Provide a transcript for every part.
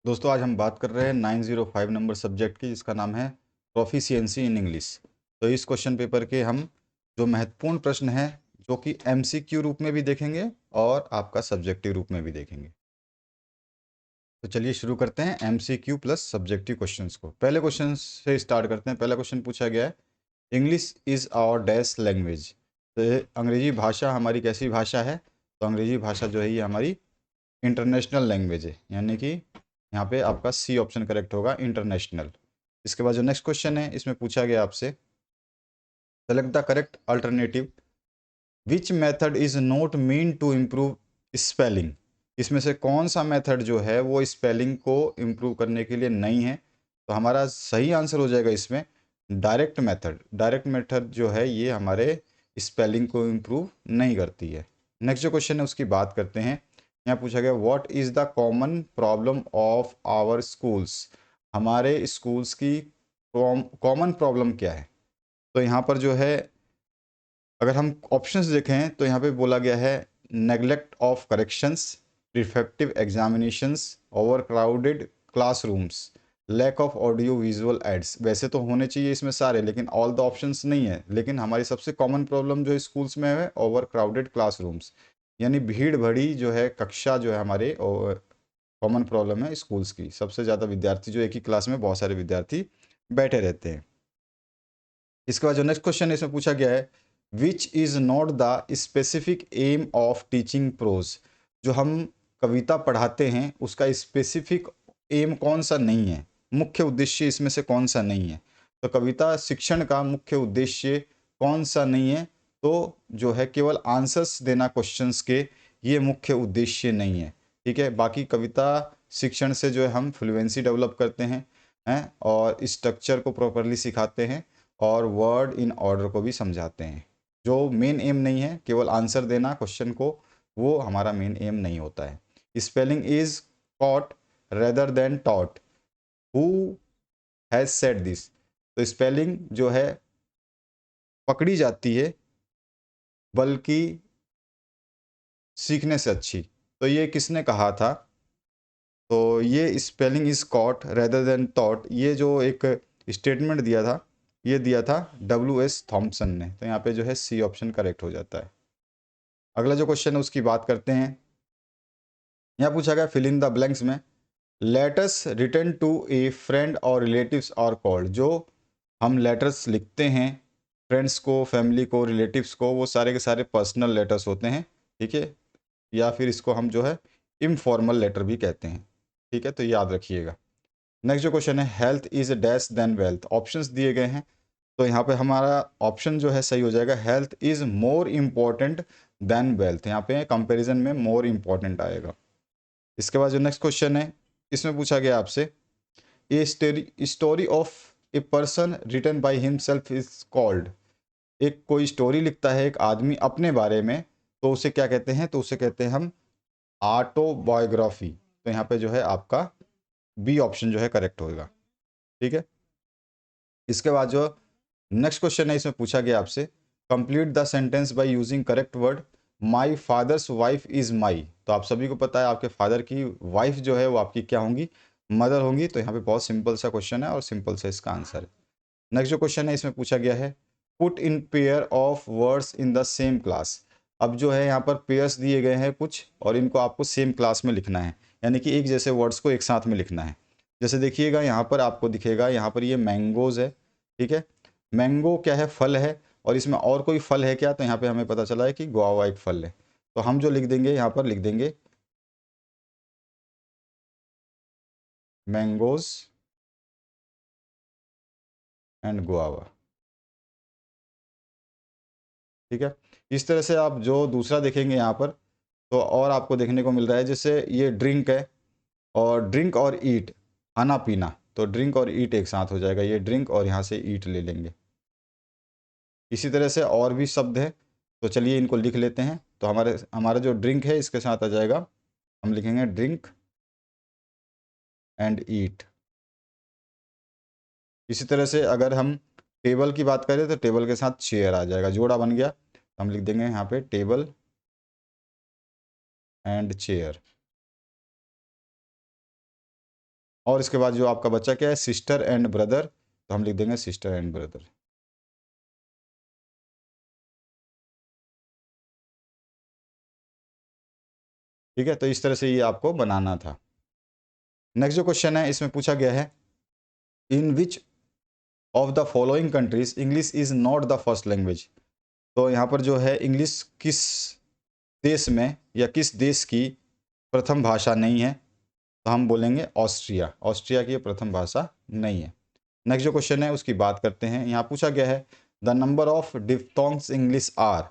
दोस्तों आज हम बात कर रहे हैं 905 नंबर सब्जेक्ट की, जिसका नाम है प्रोफिशिएंसी इन इंग्लिश। तो इस क्वेश्चन पेपर के हम जो महत्वपूर्ण प्रश्न हैं, जो कि एमसीक्यू रूप में भी देखेंगे और आपका सब्जेक्टिव रूप में भी देखेंगे। तो चलिए शुरू करते हैं एमसीक्यू प्लस सब्जेक्टिव क्वेश्चंस को। पहले क्वेश्चन से स्टार्ट करते हैं। पहला क्वेश्चन पूछा गया है, English is our dash language. तो ये अंग्रेजी भाषा हमारी कैसी भाषा है? तो अंग्रेजी भाषा जो है ये हमारी इंटरनेशनल लैंग्वेज है, यानी कि यहाँ पे आपका सी ऑप्शन करेक्ट होगा, इंटरनेशनल। इसके बाद जो नेक्स्ट क्वेश्चन है, इसमें पूछा गया आपसे, select the correct alternative which method is not mean to improve spelling. इसमें से कौन सा मेथड जो है वो स्पेलिंग को इम्प्रूव करने के लिए नहीं है? तो हमारा सही आंसर हो जाएगा इसमें डायरेक्ट मेथड। डायरेक्ट मेथड जो है ये हमारे स्पेलिंग को इम्प्रूव नहीं करती है। नेक्स्ट जो क्वेश्चन है उसकी बात करते हैं। यहाँ पूछा गया, what is the common problem of our schools. हमारे स्कूल्स की कॉमन प्रॉब्लम क्या है? तो यहाँ पर जो है, अगर हम ऑप्शंस देखें तो यहाँ पे बोला गया है, neglect of corrections, defective examinations, over crowded classrooms, lack of audio visual aids. वैसे तो होने चाहिए इसमें सारे, लेकिन ऑल द ऑप्शंस नहीं है। लेकिन हमारी सबसे कॉमन प्रॉब्लम जो स्कूल्स में है, ओवर क्राउडेड क्लासरूम्स, यानी भीड़ भरी जो है कक्षा जो है हमारे कॉमन प्रॉब्लम है स्कूल्स की। सबसे ज़्यादा विद्यार्थी जो एक ही क्लास में बहुत सारे विद्यार्थी बैठे रहते हैं। इसके बाद जो नेक्स्ट क्वेश्चन इसमें पूछा गया है, which is not the specific aim of teaching prose. जो हम कविता पढ़ाते हैं उसका स्पेसिफिक एम कौन सा नहीं है, मुख्य उद्देश्य इसमें से कौन सा नहीं है? तो कविता शिक्षण का मुख्य उद्देश्य कौन सा नहीं है? तो जो है केवल आंसर्स देना क्वेश्चंस के, ये मुख्य उद्देश्य नहीं है। ठीक है, बाकी कविता शिक्षण से जो है हम फ्लुएंसी डेवलप करते हैं और स्ट्रक्चर को प्रॉपरली सिखाते हैं और वर्ड इन ऑर्डर को भी समझाते हैं। जो मेन एम नहीं है, केवल आंसर देना क्वेश्चन को, वो हमारा मेन एम नहीं होता है। Spelling is caught rather than taught, who has said this. तो स्पेलिंग जो है पकड़ी जाती है, बल्कि सीखने से अच्छी। तो ये किसने कहा था? तो ये spelling is caught rather than taught, ये जो एक स्टेटमेंट दिया था, ये दिया था W.S. थॉम्पसन ने। तो यहाँ पे जो है सी ऑप्शन करेक्ट हो जाता है। अगला जो क्वेश्चन है उसकी बात करते हैं। यहाँ पूछा गया, फिल इन द ब्लैंक्स में, letters return to a friend और रिलेटिव्स आर कॉल्ड। जो हम लेटर्स लिखते हैं फ्रेंड्स को, फैमिली को, रिलेटिव्स को, वो सारे के सारे पर्सनल लेटर्स होते हैं। ठीक है, या फिर इसको हम जो है इनफॉर्मल लेटर भी कहते हैं। ठीक है, तो याद रखिएगा। नेक्स्ट जो क्वेश्चन है, health is dash than wealth. Options दिए गए हैं, तो यहाँ पे हमारा ऑप्शन जो है सही हो जाएगा, health is more important than wealth. यहाँ पे कंपैरिजन में मोर इम्पॉर्टेंट आएगा। इसके बाद जो नेक्स्ट क्वेश्चन है, इसमें पूछा गया आपसे, a story of a person written by himself is called. एक कोई स्टोरी लिखता है एक आदमी अपने बारे में, तो उसे क्या कहते हैं? तो उसे कहते हैं हम ऑटोबायोग्राफी। तो यहाँ पे जो है आपका बी ऑप्शन जो है करेक्ट होगा। ठीक है, इसके बाद जो नेक्स्ट क्वेश्चन है, इसमें पूछा गया आपसे, complete the sentence by using correct word, my father's wife is my. तो आप सभी को पता है आपके फादर की वाइफ जो है वो आपकी क्या होंगी? मदर होंगी। तो यहाँ पे बहुत सिंपल सा क्वेश्चन है और सिंपल सा इसका आंसर है। नेक्स्ट जो क्वेश्चन है, इसमें पूछा गया है, put in pair of words in the same class. अब जो है यहाँ पर पेयर्स दिए गए हैं कुछ, और इनको आपको सेम क्लास में लिखना है, यानी कि एक जैसे वर्ड्स को एक साथ में लिखना है। जैसे देखिएगा यहाँ पर आपको दिखेगा, यहाँ पर ये मैंगोज है। ठीक है, मैंगो क्या है? फल है। और इसमें और कोई फल है क्या? तो यहाँ पे हमें पता चला है कि गुआवा एक फल है। तो हम जो लिख देंगे, यहाँ पर लिख देंगे मैंगोज एंड गुआवा। ठीक है, इस तरह से आप जो दूसरा देखेंगे यहाँ पर, तो और आपको देखने को मिल रहा है, जैसे ये ड्रिंक है, और ड्रिंक और ईट, खाना पीना, तो ड्रिंक और ईट एक साथ हो जाएगा, ये ड्रिंक और यहाँ से ईट ले लेंगे। इसी तरह से और भी शब्द है, तो चलिए इनको लिख लेते हैं। तो हमारे हमारा जो ड्रिंक है इसके साथ आ जाएगा, हम लिखेंगे ड्रिंक एंड ईट। इसी तरह से अगर हम टेबल की बात करें, तो टेबल के साथ चेयर आ जाएगा, जोड़ा बन गया। हम लिख देंगे यहाँ पे टेबल एंड चेयर। और इसके बाद जो आपका बच्चा क्या है, सिस्टर एंड ब्रदर, तो हम लिख देंगे सिस्टर एंड ब्रदर। ठीक है, तो इस तरह से ये आपको बनाना था। नेक्स्ट जो क्वेश्चन है इसमें पूछा गया है, in which of the following countries English is not the first language. तो यहाँ पर जो है इंग्लिश किस देश में या किस देश की प्रथम भाषा नहीं है, तो हम बोलेंगे ऑस्ट्रिया। ऑस्ट्रिया की प्रथम भाषा नहीं है। नेक्स्ट जो क्वेश्चन है उसकी बात करते हैं। यहाँ पूछा गया है the number of diphthongs English are.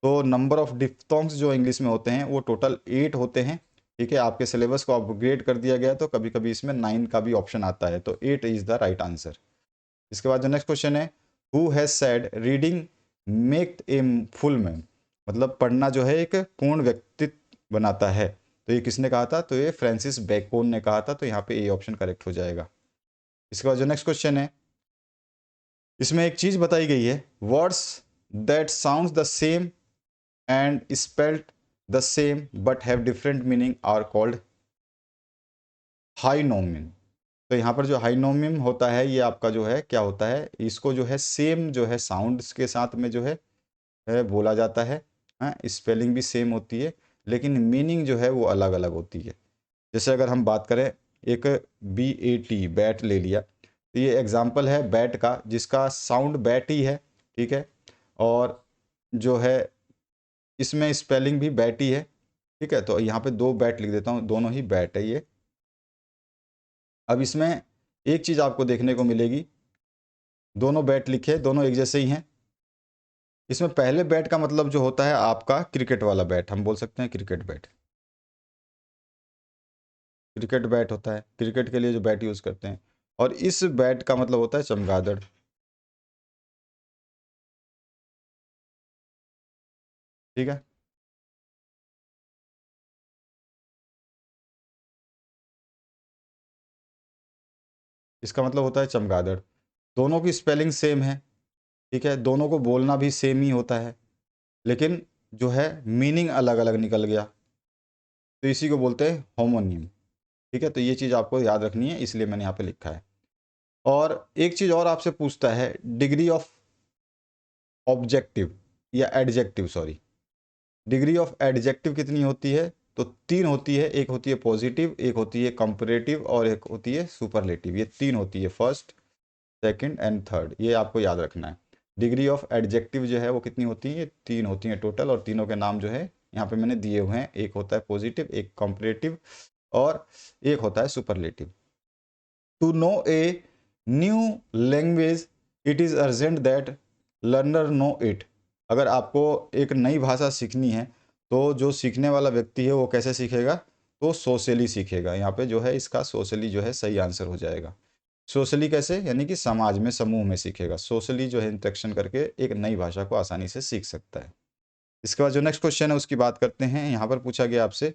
तो नंबर ऑफ डिफ्थोंग्स जो इंग्लिश में होते हैं वो टोटल 8 होते हैं। ठीक है, आपके सिलेबस को अपग्रेड कर दिया गया तो कभी कभी इसमें 9 का भी ऑप्शन आता है, तो 8 इज द राइट आंसर। इसके बाद जो नेक्स्ट क्वेश्चन है, who has said reading make a full man. मतलब पढ़ना जो है एक पूर्ण व्यक्तित्व बनाता है, तो ये किसने कहा था, तो ये फ्रांसिस बेकोन ने कहा था, तो यहाँ पे ए ऑप्शन करेक्ट हो जाएगा। इसके बाद जो नेक्स्ट क्वेश्चन है इसमें एक चीज बताई गई है, words that sounds the same and spelled the same but have different meaning are called homonym. तो यहाँ पर जो हाइनोमिम होता है ये आपका जो है क्या होता है, इसको जो है सेम जो है साउंड्स के साथ में जो है बोला जाता है। हाँ, स्पेलिंग भी सेम होती है लेकिन मीनिंग जो है वो अलग अलग होती है। जैसे अगर हम बात करें, एक BAT बैट ले लिया, तो ये एग्जाम्पल है बैट का जिसका साउंड बैट ही है। ठीक है, और जो है इसमें स्पेलिंग भी बैट ही है। ठीक है, तो यहाँ पे 2 बैट लिख देता हूँ, दोनों ही बैट है ये। अब इसमें एक चीज़ आपको देखने को मिलेगी, दोनों बैट लिखे दोनों एक जैसे ही हैं। इसमें पहले बैट का मतलब जो होता है आपका क्रिकेट वाला बैट, हम बोल सकते हैं क्रिकेट बैट। क्रिकेट बैट होता है, क्रिकेट के लिए जो बैट यूज़ करते हैं। और इस बैट का मतलब होता है चमगादड़। ठीक है, इसका मतलब होता है चमगादड़। दोनों की स्पेलिंग सेम है। ठीक है, दोनों को बोलना भी सेम ही होता है, लेकिन जो है मीनिंग अलग अलग निकल गया, तो इसी को बोलते हैं होमोनिम। ठीक है, तो ये चीज़ आपको याद रखनी है, इसलिए मैंने यहाँ पे लिखा है। और एक चीज़ और आपसे पूछता है, डिग्री ऑफ ऑब्जेक्टिव या adjective, sorry, degree of adjective कितनी होती है, तो 3 होती है। एक होती है पॉजिटिव, एक होती है कंपैरेटिव और एक होती है सुपरलेटिव। ये 3 होती है, फर्स्ट सेकंड एंड थर्ड, ये आपको याद रखना है। डिग्री ऑफ एडजेक्टिव जो है वो कितनी होती है, 3 होती हैं टोटल, और तीनों के नाम जो है यहाँ पे मैंने दिए हुए हैं। एक होता है पॉजिटिव, एक कंपैरेटिव और एक होता है superlative. To know a new language it is urgent that learner know it. अगर आपको एक नई भाषा सीखनी है तो जो सीखने वाला व्यक्ति है वो कैसे सीखेगा, तो सोशली सीखेगा। यहाँ पे जो है इसका सोशली जो है सही आंसर हो जाएगा। सोशली कैसे, यानी कि समाज में समूह में सीखेगा। सोशली जो है इंटरेक्शन करके एक नई भाषा को आसानी से सीख सकता है। इसके बाद जो नेक्स्ट क्वेश्चन है उसकी बात करते हैं। यहाँ पर पूछा गया आपसे,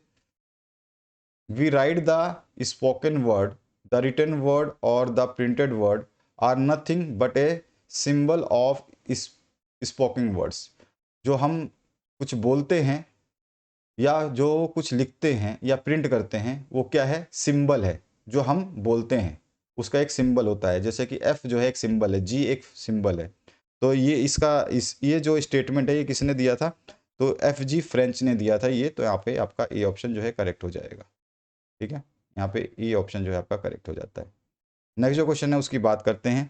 we write the spoken word, the written word और the printed word are nothing but a symbol of spoken words. जो हम कुछ बोलते हैं या जो कुछ लिखते हैं या प्रिंट करते हैं वो क्या है, सिंबल है। जो हम बोलते हैं उसका एक सिंबल होता है, जैसे कि F जो है एक सिंबल है, G एक सिंबल है। तो ये इसका ये जो स्टेटमेंट है ये किसने दिया था, तो FG फ्रेंच ने दिया था ये। तो यहाँ पे आपका ए ऑप्शन जो है करेक्ट हो जाएगा। ठीक है, यहाँ पे ए ऑप्शन जो है आपका करेक्ट हो जाता है। नेक्स्ट जो क्वेश्चन है उसकी बात करते हैं।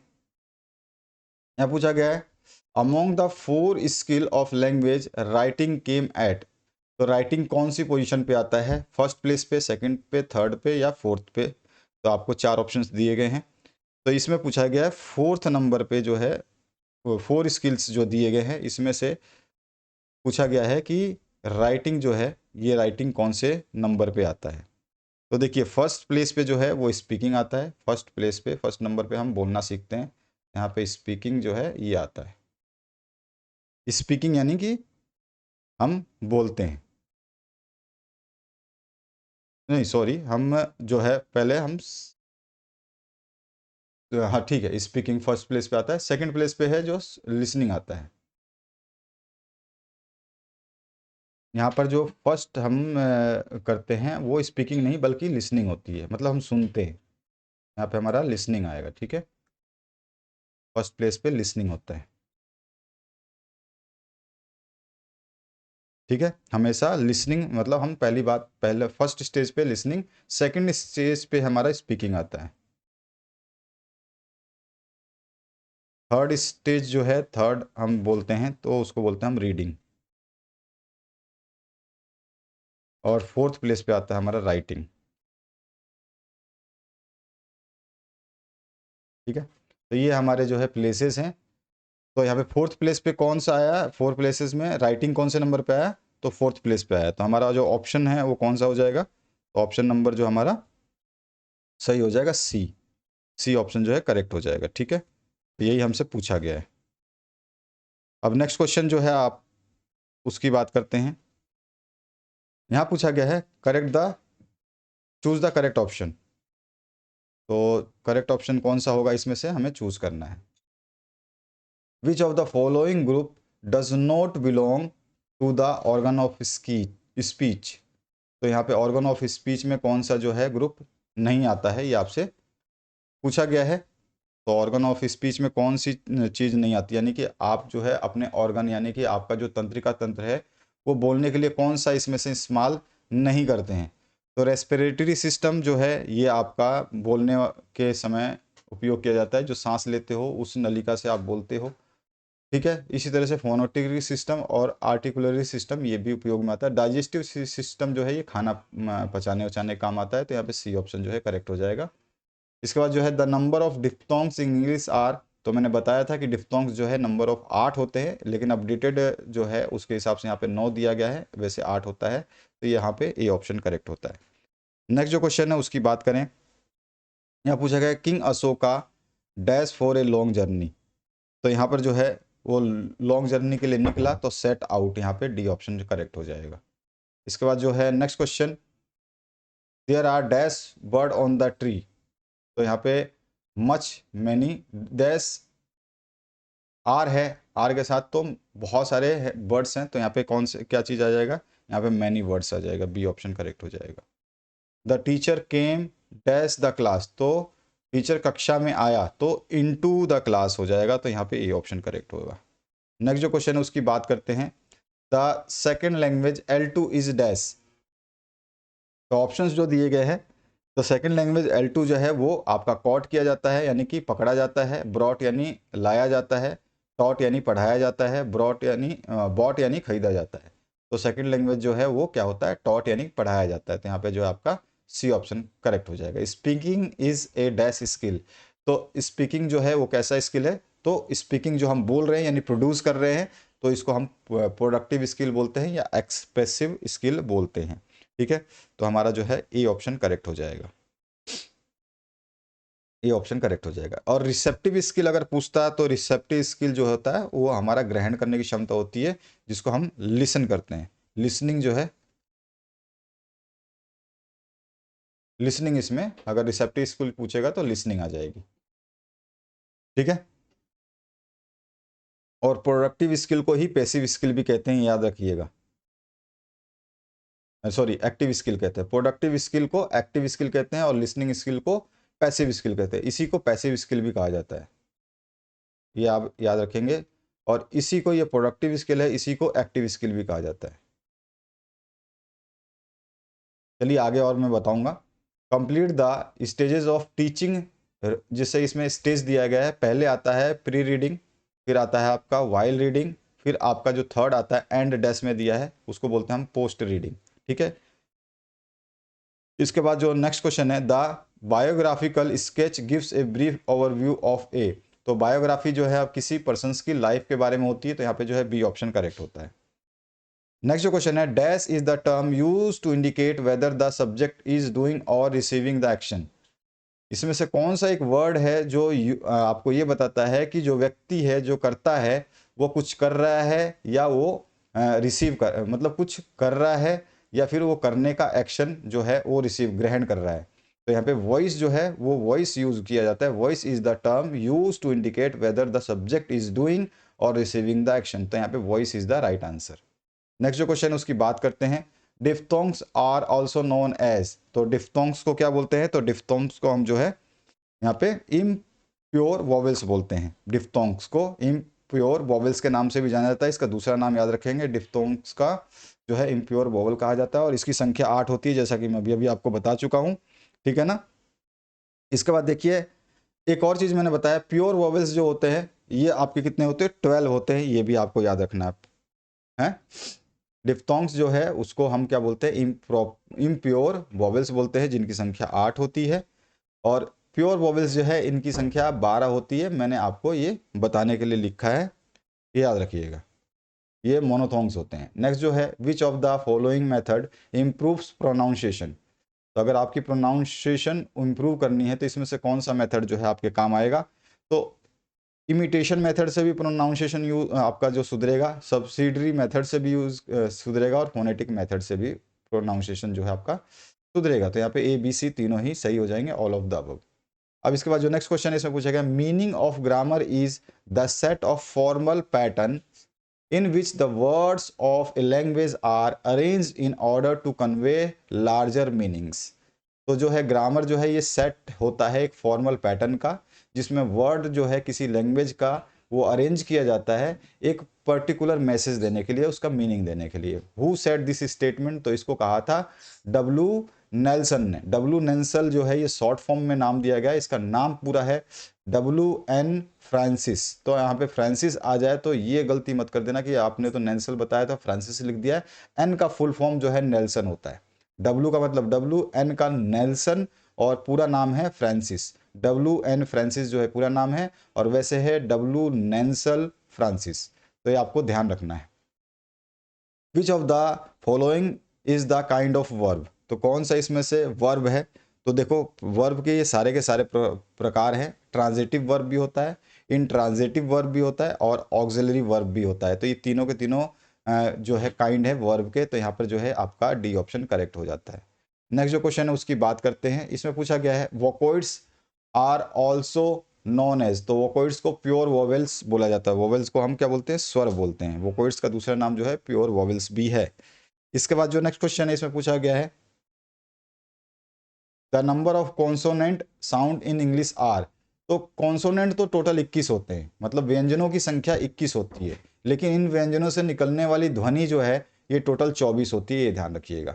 यहाँ पूछा गया है, among the 4 skill of language writing came at. तो राइटिंग कौन सी पोजीशन पे आता है, फर्स्ट प्लेस पे, सेकंड पे, थर्ड पे या फोर्थ पे। तो आपको 4 ऑप्शंस दिए गए हैं। तो इसमें पूछा गया है फोर्थ नंबर पे जो है, 4 स्किल्स जो दिए गए हैं इसमें से पूछा गया है कि राइटिंग जो है ये राइटिंग कौन से नंबर पे आता है। तो देखिए फर्स्ट प्लेस पे जो है वो स्पीकिंग आता है। फर्स्ट प्लेस पे, फर्स्ट नंबर पे हम बोलना सीखते हैं, यहाँ पे स्पीकिंग जो है ये आता है। स्पीकिंग यानी कि हम बोलते हैं, नहीं सॉरी, हम जो है पहले हम हाँ ठीक है, स्पीकिंग फर्स्ट प्लेस पे आता है। सेकंड प्लेस पे है जो लिसनिंग आता है। यहाँ पर जो फर्स्ट हम करते हैं वो स्पीकिंग नहीं बल्कि लिसनिंग होती है, मतलब हम सुनते हैं। यहाँ पे हमारा लिसनिंग आएगा, ठीक है, फर्स्ट प्लेस पे लिसनिंग होता है, ठीक है। हमेशा लिसनिंग मतलब हम पहले फर्स्ट स्टेज पे लिसनिंग, सेकंड स्टेज पे हमारा स्पीकिंग आता है। थर्ड स्टेज जो है, थर्ड हम बोलते हैं तो उसको बोलते हैं हम रीडिंग, और फोर्थ प्लेस पे आता है हमारा राइटिंग, ठीक है। तो ये हमारे जो है प्लेसेस हैं। तो यहाँ पे फोर्थ प्लेस पे कौन सा आया, फोर प्लेसेस में राइटिंग कौन से नंबर पे आया, तो फोर्थ प्लेस पे आया। तो हमारा जो ऑप्शन है वो कौन सा हो जाएगा, तो ऑप्शन नंबर जो हमारा सही हो जाएगा सी। सी ऑप्शन जो है करेक्ट हो जाएगा, ठीक है। तो यही हमसे पूछा गया है। अब नेक्स्ट क्वेश्चन जो है आप उसकी बात करते हैं। यहाँ पूछा गया है correct the choose the correct option. तो करेक्ट ऑप्शन कौन सा होगा, इसमें से हमें चूज करना है। Which of the following group does not belong to the organ of speech. तो यहाँ पे ऑर्गन ऑफ स्पीच में कौन सा जो है ग्रुप नहीं आता है, ये आपसे पूछा गया है। तो ऑर्गन ऑफ स्पीच में कौन सी चीज़ नहीं आती, यानी कि आप जो है अपने ऑर्गन यानी कि आपका जो तंत्रिका तंत्र है वो बोलने के लिए कौन सा इसमें से इस्तेमाल नहीं करते हैं। तो रेस्पिरेटरी सिस्टम जो है ये आपका बोलने के समय उपयोग किया जाता है, जो सांस लेते हो उस नलिका से आप बोलते हो, ठीक है। इसी तरह से फोनोटिक सिस्टम और आर्टिकुलरी सिस्टम ये भी उपयोग में आता है। डाइजेस्टिव सिस्टम जो है ये खाना पचाने वचाने काम आता है। तो यहाँ पे सी ऑप्शन जो है करेक्ट हो जाएगा। इसके बाद जो है the number of diphthongs in English are. तो मैंने बताया था कि डिफ्थोंग्स जो है नंबर ऑफ 8 होते हैं, लेकिन अपडेटेड जो है उसके हिसाब से यहाँ पे 9 दिया गया है, वैसे 8 होता है। तो यहाँ पे ए ऑप्शन करेक्ट होता है। नेक्स्ट जो क्वेश्चन है उसकी बात करें। यहाँ पूछा गया king Ashoka dash for a long journey. तो यहाँ पर जो है वो लॉन्ग जर्नी के लिए निकला, तो सेट आउट यहाँ पे डी ऑप्शन करेक्ट हो जाएगा। इसके बाद जो है next question, there are dash bird on the tree. तो यहाँ पे मच मैनी डैश आर है, आर के साथ तो बहुत सारे बर्ड्स हैं। तो यहाँ पे कौन से क्या चीज़ आ जाएगा, यहाँ पे मैनी वर्ड्स आ जाएगा, बी ऑप्शन करेक्ट हो जाएगा। The teacher came dash the class. तो टीचर कक्षा में आया, तो इनटू द क्लास हो जाएगा। तो यहाँ पे ए ऑप्शन करेक्ट होगा। नेक्स्ट जो क्वेश्चन है उसकी बात करते हैं। The second language L2 is dash. तो ऑप्शंस जो दिए गए हैं, तो सेकेंड लैंग्वेज L2 जो है वो आपका कॉट किया जाता है यानी कि पकड़ा जाता है, ब्रॉट यानी लाया जाता है, टॉट यानी पढ़ाया जाता है, ब्रॉट यानी बॉट यानी खरीदा जाता है। तो सेकेंड लैंग्वेज जो है वो क्या होता है, टॉट यानी पढ़ाया जाता है। तो यहाँ पे जो है आपका सी ऑप्शन करेक्ट हो जाएगा। Speaking is a dash skill. तो स्पीकिंग जो है वो कैसा स्किल है, तो स्पीकिंग जो हम बोल रहे हैं यानी प्रोड्यूस कर रहे हैं, तो इसको हम प्रोडक्टिव स्किल बोलते हैं या एक्सप्रेसिव स्किल बोलते हैं, ठीक है। तो हमारा जो है ए ऑप्शन करेक्ट हो जाएगा, ए ऑप्शन करेक्ट हो जाएगा। और रिसेप्टिव स्किल अगर पूछता है, तो रिसेप्टिव स्किल जो होता है वो हमारा ग्रहण करने की क्षमता होती है, जिसको हम लिसन करते हैं। लिसनिंग जो है, लिसनिंग इसमें अगर रिसेप्टिव स्किल पूछेगा तो लिसनिंग आ जाएगी, ठीक है। और प्रोडक्टिव स्किल को ही पैसिव स्किल भी कहते हैं, याद रखिएगा। सॉरी, एक्टिव स्किल कहते हैं। प्रोडक्टिव स्किल को एक्टिव स्किल कहते हैं और लिसनिंग स्किल को पैसिव स्किल कहते हैं। इसी को पैसिव स्किल भी कहा जाता है, ये आप याद रखेंगे। और इसी को, ये प्रोडक्टिव स्किल है, इसी को एक्टिव स्किल भी कहा जाता है। चलिए आगे और मैं बताऊंगा। Complete the stages of teaching. जिससे इसमें स्टेज दिया गया है, पहले आता है प्री रीडिंग, फिर आता है आपका वाइल रीडिंग, फिर आपका जो थर्ड आता है एंड डैश में दिया है उसको बोलते हैं हम पोस्ट रीडिंग, ठीक है। इसके बाद जो नेक्स्ट क्वेश्चन है, the biographical sketch gives a brief overview of a. तो बायोग्राफी जो है अब किसी पर्सन की लाइफ के बारे में होती है। तो यहाँ पे जो है बी ऑप्शन करेक्ट होता है। नेक्स्ट जो क्वेश्चन है, dash is the term use to indicate whether the subject is doing और रिसीविंग द एक्शन। इसमें से कौन सा एक वर्ड है जो आपको ये बताता है कि जो व्यक्ति है जो करता है वो कुछ कर रहा है या वो रिसीव कर, मतलब कुछ कर रहा है या फिर वो करने का एक्शन जो है वो रिसीव ग्रहण कर रहा है। तो यहाँ पे वॉइस जो है वो वॉइस यूज किया जाता है। Voice is the term use to indicate whether the subject is doing और रिसीविंग द एक्शन। तो यहाँ पे voice is the right answer. Next जो क्वेश्चन है उसकी बात करते हैं। Diphthongs are also known as. तो डिफ्थोंग्स को क्या बोलते हैं, तो डिफ्थोंग्स को हम जो है यहाँ पे इम्प्योर वॉवेल्स बोलते हैं डिफ्थोंग्स को, इम्प्योर वॉवेल्स के नाम से भी जाना जाता है। इसका दूसरा नाम याद रखेंगे, डिफ्थोंग्स का जो है इम्प्योर वॉवेल कहा जाता है, और इसकी संख्या 8 होती है, जैसा कि मैं अभी अभी आपको बता चुका हूँ, ठीक है ना। इसके बाद देखिए एक और चीज़ मैंने बताया, प्योर वॉवेल्स जो होते हैं ये आपके कितने होते हैं, 12 होते हैं, ये भी आपको याद रखना है। डिफ्थोंग्स जो है उसको हम क्या बोलते हैं, इम्प्योर वॉवेल्स बोलते हैं, जिनकी संख्या 8 होती है। और प्योर वॉवेल्स जो है इनकी संख्या 12 होती है, मैंने आपको ये बताने के लिए लिखा है, ये याद रखिएगा। ये मोनोथोंग्स होते हैं। नेक्स्ट जो है, which of the following method improves pronunciation. तो अगर आपकी प्रोनाउंसिएशन इम्प्रूव करनी है तो इसमें से कौन सा मेथड जो है आपके काम आएगा। तो इमिटेशन मेथड से भी प्रोनाउंसिएशन आपका जो सुधरेगा, सब्सिडरी मेथड से भी यूज सुधरेगा, और फोनेटिक मेथड से भी प्रोनाउंसिएशन जो है आपका सुधरेगा। तो यहाँ पे ए बी सी तीनों ही सही हो जाएंगे, ऑल ऑफ द अबव। अब इसके बाद जो नेक्स्ट क्वेश्चन है इसमें पूछा गया, meaning of grammar is the set of formal pattern in which the words of a language are arranged in order to convey larger meanings। तो जो है ग्रामर जो है ये सेट होता है एक फॉर्मल पैटर्न का, जिसमें वर्ड जो है किसी लैंग्वेज का वो अरेंज किया जाता है एक पर्टिकुलर मैसेज देने के लिए, उसका मीनिंग देने के लिए। हु सेड दिस स्टेटमेंट, तो इसको कहा था डब्ल्यू नेल्सन ने। डब्ल्यू नेल्सन जो है ये शॉर्ट फॉर्म में नाम दिया गया, इसका नाम पूरा है WN फ्रांसिस। तो यहाँ पे फ्रांसिस आ जाए तो ये गलती मत कर देना कि आपने तो नेल्सन बताया था, फ्रांसिस लिख दिया है। एन का फुल फॉर्म जो है नेल्सन होता है, W का मतलब डब्ल्यू, एन का नेल्सन, और पूरा नाम है फ्रांसिस। WN फ्रांसिस जो है पूरा नाम है, और वैसे है डब्ल्यू नेल्सन फ्रांसिस। तो ये आपको ध्यान रखना है। Which of the following is the kind of verb. तो कौन सा इसमें से वर्ब है। तो देखो वर्ब के ये सारे प्रकार हैं। ट्रांजिटिव वर्ब भी होता है, इंट्रांजिटिव वर्ब भी होता है, और ऑक्सिलरी वर्ब भी होता है। तो ये तीनों के तीनों जो है काइंड है वर्ब के। तो यहाँ पर जो है आपका डी ऑप्शन करेक्ट हो जाता है। नेक्स्ट जो क्वेश्चन है उसकी बात करते हैं। इसमें पूछा गया है, वोकॉइड्स आर ऑल्सो नॉन एज। तो वोकॉइड्स को प्योर वोवेल्स बोला जाता है। वोवेल्स को हम क्या बोलते हैं, स्वर बोलते हैं। वोकॉइड्स का दूसरा नाम जो है प्योर वोवेल्स भी है। इसके बाद जो नेक्स्ट क्वेश्चन है इसमें पूछा गया है, the number of consonant sound in English are. तो कॉन्सोनेंट तो टोटल 21 होते हैं, मतलब व्यंजनों की संख्या 21 होती है, लेकिन इन व्यंजनों से निकलने वाली ध्वनि जो है ये टोटल 24 होती है, ये ध्यान रखिएगा।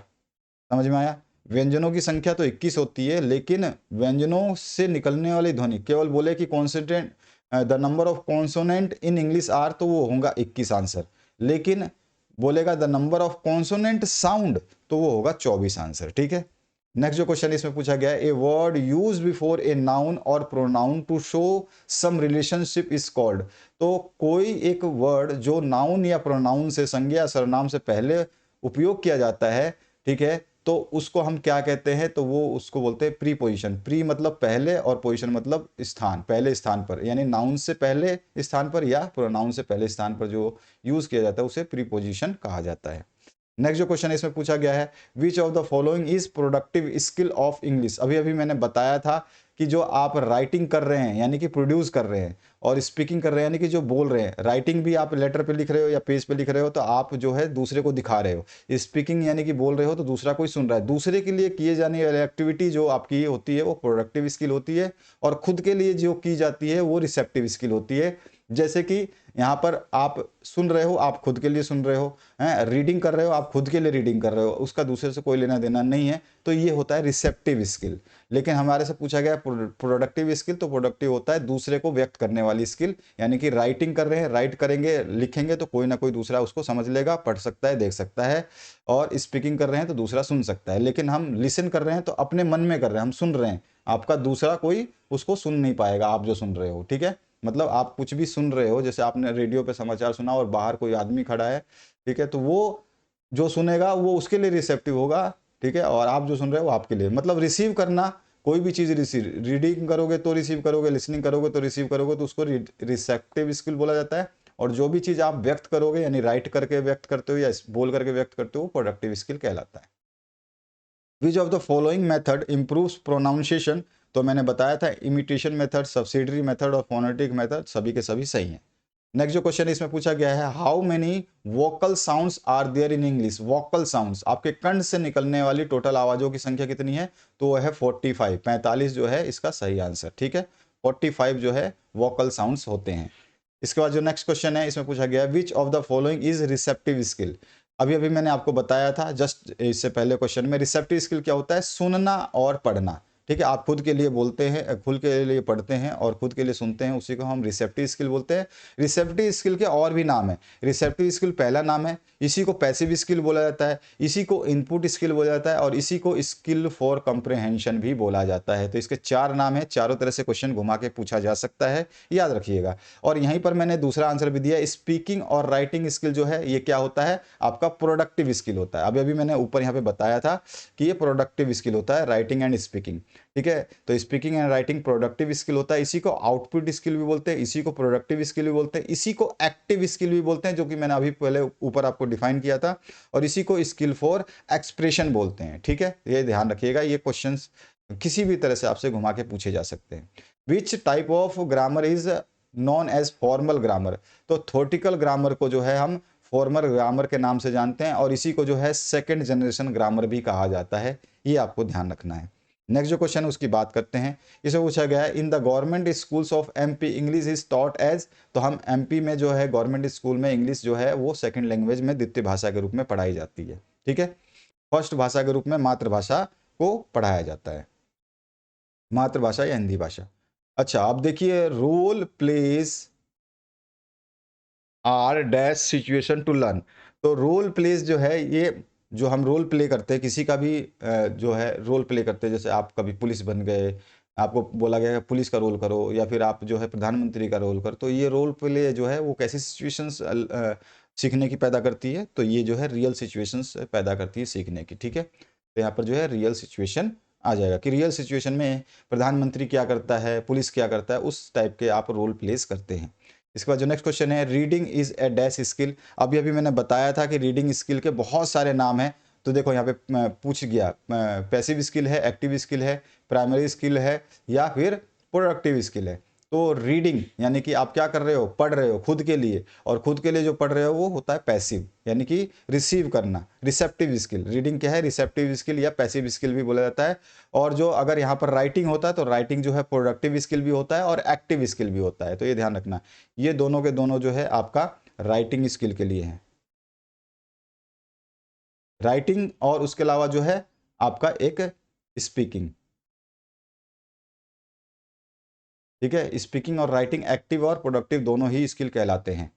समझ में आया। व्यंजनों की संख्या तो 21 होती है, लेकिन व्यंजनों से निकलने वाली ध्वनि, केवल बोले कि consonant the number of consonant in English are, तो वो होगा 21 आंसर। लेकिन बोलेगा the number of consonant sound, तो वो होगा 24 आंसर। ठीक है। नेक्स्ट जो क्वेश्चन इसमें पूछा गया है, a word use before a noun और pronoun to show some relationship is called. तो कोई एक वर्ड जो नाउन या प्रोनाउन से, संज्ञा या सर्वनाम से पहले उपयोग किया जाता है, ठीक है, तो उसको हम क्या कहते हैं, तो वो उसको बोलते हैं प्रीपोजिशन। प्री मतलब पहले, और पोजिशन मतलब स्थान, पहले स्थान पर, यानी नाउन से पहले स्थान पर या प्रोनाउन से पहले स्थान पर जो यूज किया जाता है उसे प्रीपोजिशन कहा जाता है। नेक्स्ट जो क्वेश्चन इसमें पूछा गया है, which of the following is productive skill of English. अभी अभी मैंने बताया था कि जो आप राइटिंग कर रहे हैं यानी कि प्रोड्यूस कर रहे हैं, और स्पीकिंग कर रहे हैं यानी कि जो बोल रहे हैं। राइटिंग भी आप लेटर पे लिख रहे हो या पेज पे लिख रहे हो, तो आप जो है दूसरे को दिखा रहे हो। स्पीकिंग यानी कि बोल रहे हो तो दूसरा कोई सुन रहा है। दूसरे के लिए किए जाने वाली एक्टिविटी जो आपकी होती है वो प्रोडक्टिव स्किल होती है, और खुद के लिए जो की जाती है वो रिसेप्टिव स्किल होती है। जैसे कि यहाँ पर आप सुन रहे हो, आप खुद के लिए सुन रहे हो, हैं, रीडिंग कर रहे हो, आप खुद के लिए रीडिंग कर रहे हो, उसका दूसरे से कोई लेना देना नहीं है, तो ये होता है रिसेप्टिव स्किल। लेकिन हमारे से पूछा गया प्रोडक्टिव स्किल, तो प्रोडक्टिव होता है दूसरे को व्यक्त करने वाली स्किल। यानी कि राइटिंग कर रहे हैं, राइट करेंगे, लिखेंगे तो कोई ना कोई दूसरा उसको समझ लेगा, पढ़ सकता है, देख सकता है। और स्पीकिंग कर रहे हैं तो दूसरा सुन सकता है। लेकिन हम लिसन कर रहे हैं तो अपने मन में कर रहे हैं, हम सुन रहे हैं, आपका दूसरा कोई उसको सुन नहीं पाएगा, आप जो सुन रहे हो। ठीक है, मतलब आप कुछ भी सुन रहे हो, जैसे आपने रेडियो पे समाचार सुना और बाहर कोई आदमी खड़ा है, ठीक है, तो वो जो सुनेगा वो उसके लिए रिसेप्टिव होगा। ठीक है, और आप जो सुन रहे हो आपके लिए, मतलब रिसीव करना, कोई भी चीज़ रिसीव, रीडिंग करोगे तो रिसीव करोगे, लिसनिंग करोगे तो रिसीव करोगे, तो उसको रिसेप्टिव स्किल बोला जाता है। और जो भी चीज़ आप व्यक्त करोगे, यानी राइट करके व्यक्त करते हो या बोल करके व्यक्त करते हो, प्रोडक्टिव स्किल कहलाता है। Which of the following method improves pronunciation. तो मैंने बताया था इमिटेशन मेथड, सब्सिडरी मेथड और फोनेटिक मेथड सभी के सभी सही हैं। नेक्स्ट जो क्वेश्चन इसमें पूछा गया है, how many vocal sounds are there in English. Vocal sounds, आपके कंठ से निकलने वाली टोटल आवाजों की संख्या कितनी है, तो वो है 45, 45 जो है इसका सही आंसर, ठीक है। 45 जो है वोकल साउंड्स होते हैं। इसके बाद जो नेक्स्ट क्वेश्चन है इसमें पूछा गया है, which of the following is receptive skill. अभी अभी मैंने आपको बताया था जस्ट इससे पहले क्वेश्चन में, रिसेप्टिव स्किल क्या होता है, सुनना और पढ़ना, ठीक है। आप खुद के लिए बोलते हैं, खुद के लिए पढ़ते हैं और खुद के लिए सुनते हैं, उसी को हम रिसेप्टिव स्किल बोलते हैं। रिसेप्टिव स्किल के और भी नाम है। रिसेप्टिव स्किल पहला नाम है, इसी को पैसिव स्किल बोला जाता है, इसी को इनपुट स्किल बोला जाता है और इसी को स्किल फॉर कंप्रहेंशन भी बोला जाता है। तो इसके 4 नाम है, चारों तरह से क्वेश्चन घुमा के पूछा जा सकता है, याद रखिएगा। और यहीं पर मैंने दूसरा आंसर भी दिया, स्पीकिंग और राइटिंग स्किल जो है ये क्या होता है, आपका प्रोडक्टिव स्किल होता है। अभी अभी मैंने ऊपर यहाँ पे बताया था कि ये प्रोडक्टिव स्किल होता है, राइटिंग एंड स्पीकिंग, ठीक है। तो speaking and writing productive skill होता है, इसी को आउटपुट स्किल भी बोलते हैं, इसी को प्रोडक्टिव स्किल भी बोलते हैं, इसी को एक्टिव स्किल भी बोलते हैं, जो कि मैंने अभी पहले ऊपर आपको डिफाइन किया था, और इसी को स्किल फॉर एक्सप्रेशन बोलते हैं, ठीक है। ये ध्यान रखिएगा, ये क्वेश्चंस किसी भी तरह से आपसे घुमा के पूछे जा सकते हैं। Which type of grammar is known as formal grammar. तो थ्योरेटिकल ग्रामर को जो है हम फॉर्मल ग्रामर के नाम से जानते हैं, और इसी को जो है सेकंड जनरेशन ग्रामर भी कहा जाता है, ये आपको ध्यान रखना है। नेक्स्ट जो क्वेश्चन है उसकी बात करते हैं। इसे पूछा गया है, in the government schools of MP English is taught as. तो हम एमपी में जो है गवर्नमेंट स्कूल में इंग्लिश जो है वो सेकंड लैंग्वेज में, द्वितीय भाषा के रूप में पढ़ाई जाती है, ठीक है। फर्स्ट भाषा के रूप में मातृभाषा को पढ़ाया जाता है, मातृभाषा या हिंदी भाषा। अच्छा, अब देखिए, role plays are dash situation to learn. तो रोल प्लेज जो है, ये जो हम रोल प्ले करते हैं, किसी का भी जो है रोल प्ले करते हैं, जैसे आप कभी पुलिस बन गए, आपको बोला गया है पुलिस का रोल करो, या फिर आप जो है प्रधानमंत्री का रोल करो, तो ये रोल प्ले जो है वो कैसी सिचुएशंस सीखने की पैदा करती है, तो ये जो है रियल सिचुएशंस पैदा करती है सीखने की, ठीक है। तो यहाँ पर जो है रियल सिचुएशन आ जाएगा कि रियल सिचुएशन में प्रधानमंत्री क्या करता है, पुलिस क्या करता है, उस टाइप के आप रोल प्लेस करते हैं। इसके बाद जो नेक्स्ट क्वेश्चन है, reading is A dash skill. अभी अभी मैंने बताया था कि रीडिंग स्किल के बहुत सारे नाम हैं। तो देखो यहाँ पे पूछ गया, पैसिव स्किल है, एक्टिव स्किल है, प्राइमरी स्किल है, या फिर प्रोडक्टिव स्किल है। तो रीडिंग यानी कि आप क्या कर रहे हो, पढ़ रहे हो खुद के लिए, और खुद के लिए जो पढ़ रहे हो वो होता है पैसिव, यानी कि रिसीव करना, रिसेप्टिव स्किल। रीडिंग क्या है, रिसेप्टिव स्किल या पैसिव स्किल भी बोला जाता है। और जो अगर यहाँ पर राइटिंग होता है तो राइटिंग जो है प्रोडक्टिव स्किल भी होता है और एक्टिव स्किल भी होता है, तो ये ध्यान रखना। ये दोनों के दोनों जो है आपका राइटिंग स्किल के लिए है, राइटिंग और उसके अलावा जो है आपका एक स्पीकिंग, ठीक है। स्पीकिंग और राइटिंग एक्टिव और प्रोडक्टिव दोनों ही स्किल कहलाते हैं।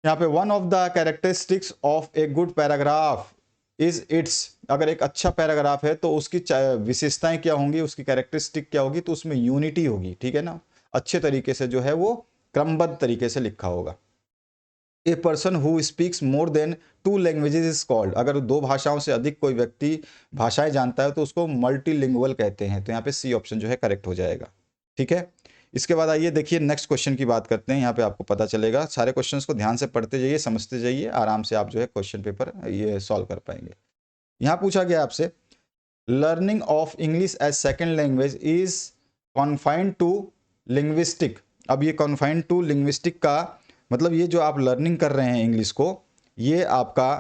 यहाँ पे one of the characteristics of a good paragraph is it's. अगर एक अच्छा पैराग्राफ है तो उसकी विशेषताएं क्या होंगी, उसकी कैरेक्टरिस्टिक क्या होगी, तो उसमें यूनिटी होगी, ठीक है ना। अच्छे तरीके से जो है वो क्रमबद्ध तरीके से लिखा होगा। A person who speaks more than 2 languages is called. अगर 2 भाषाओं से अधिक कोई व्यक्ति भाषाएं जानता है तो उसको मल्टीलिंगुअल कहते हैं। तो यहाँ पे सी ऑप्शन जो है करेक्ट हो जाएगा, ठीक है। इसके बाद आइए देखिए नेक्स्ट क्वेश्चन की बात करते हैं। यहाँ पे आपको पता चलेगा, सारे क्वेश्चंस को ध्यान से पढ़ते जाइए, समझते जाइए, आराम से आप जो है क्वेश्चन पेपर ये सॉल्व कर पाएंगे। यहाँ पूछा गया आपसे, learning of English as second language is confined to linguistic. अब ये कॉन्फाइंड टू लिंग्विस्टिक का मतलब, ये जो आप लर्निंग कर रहे हैं इंग्लिश को, ये आपका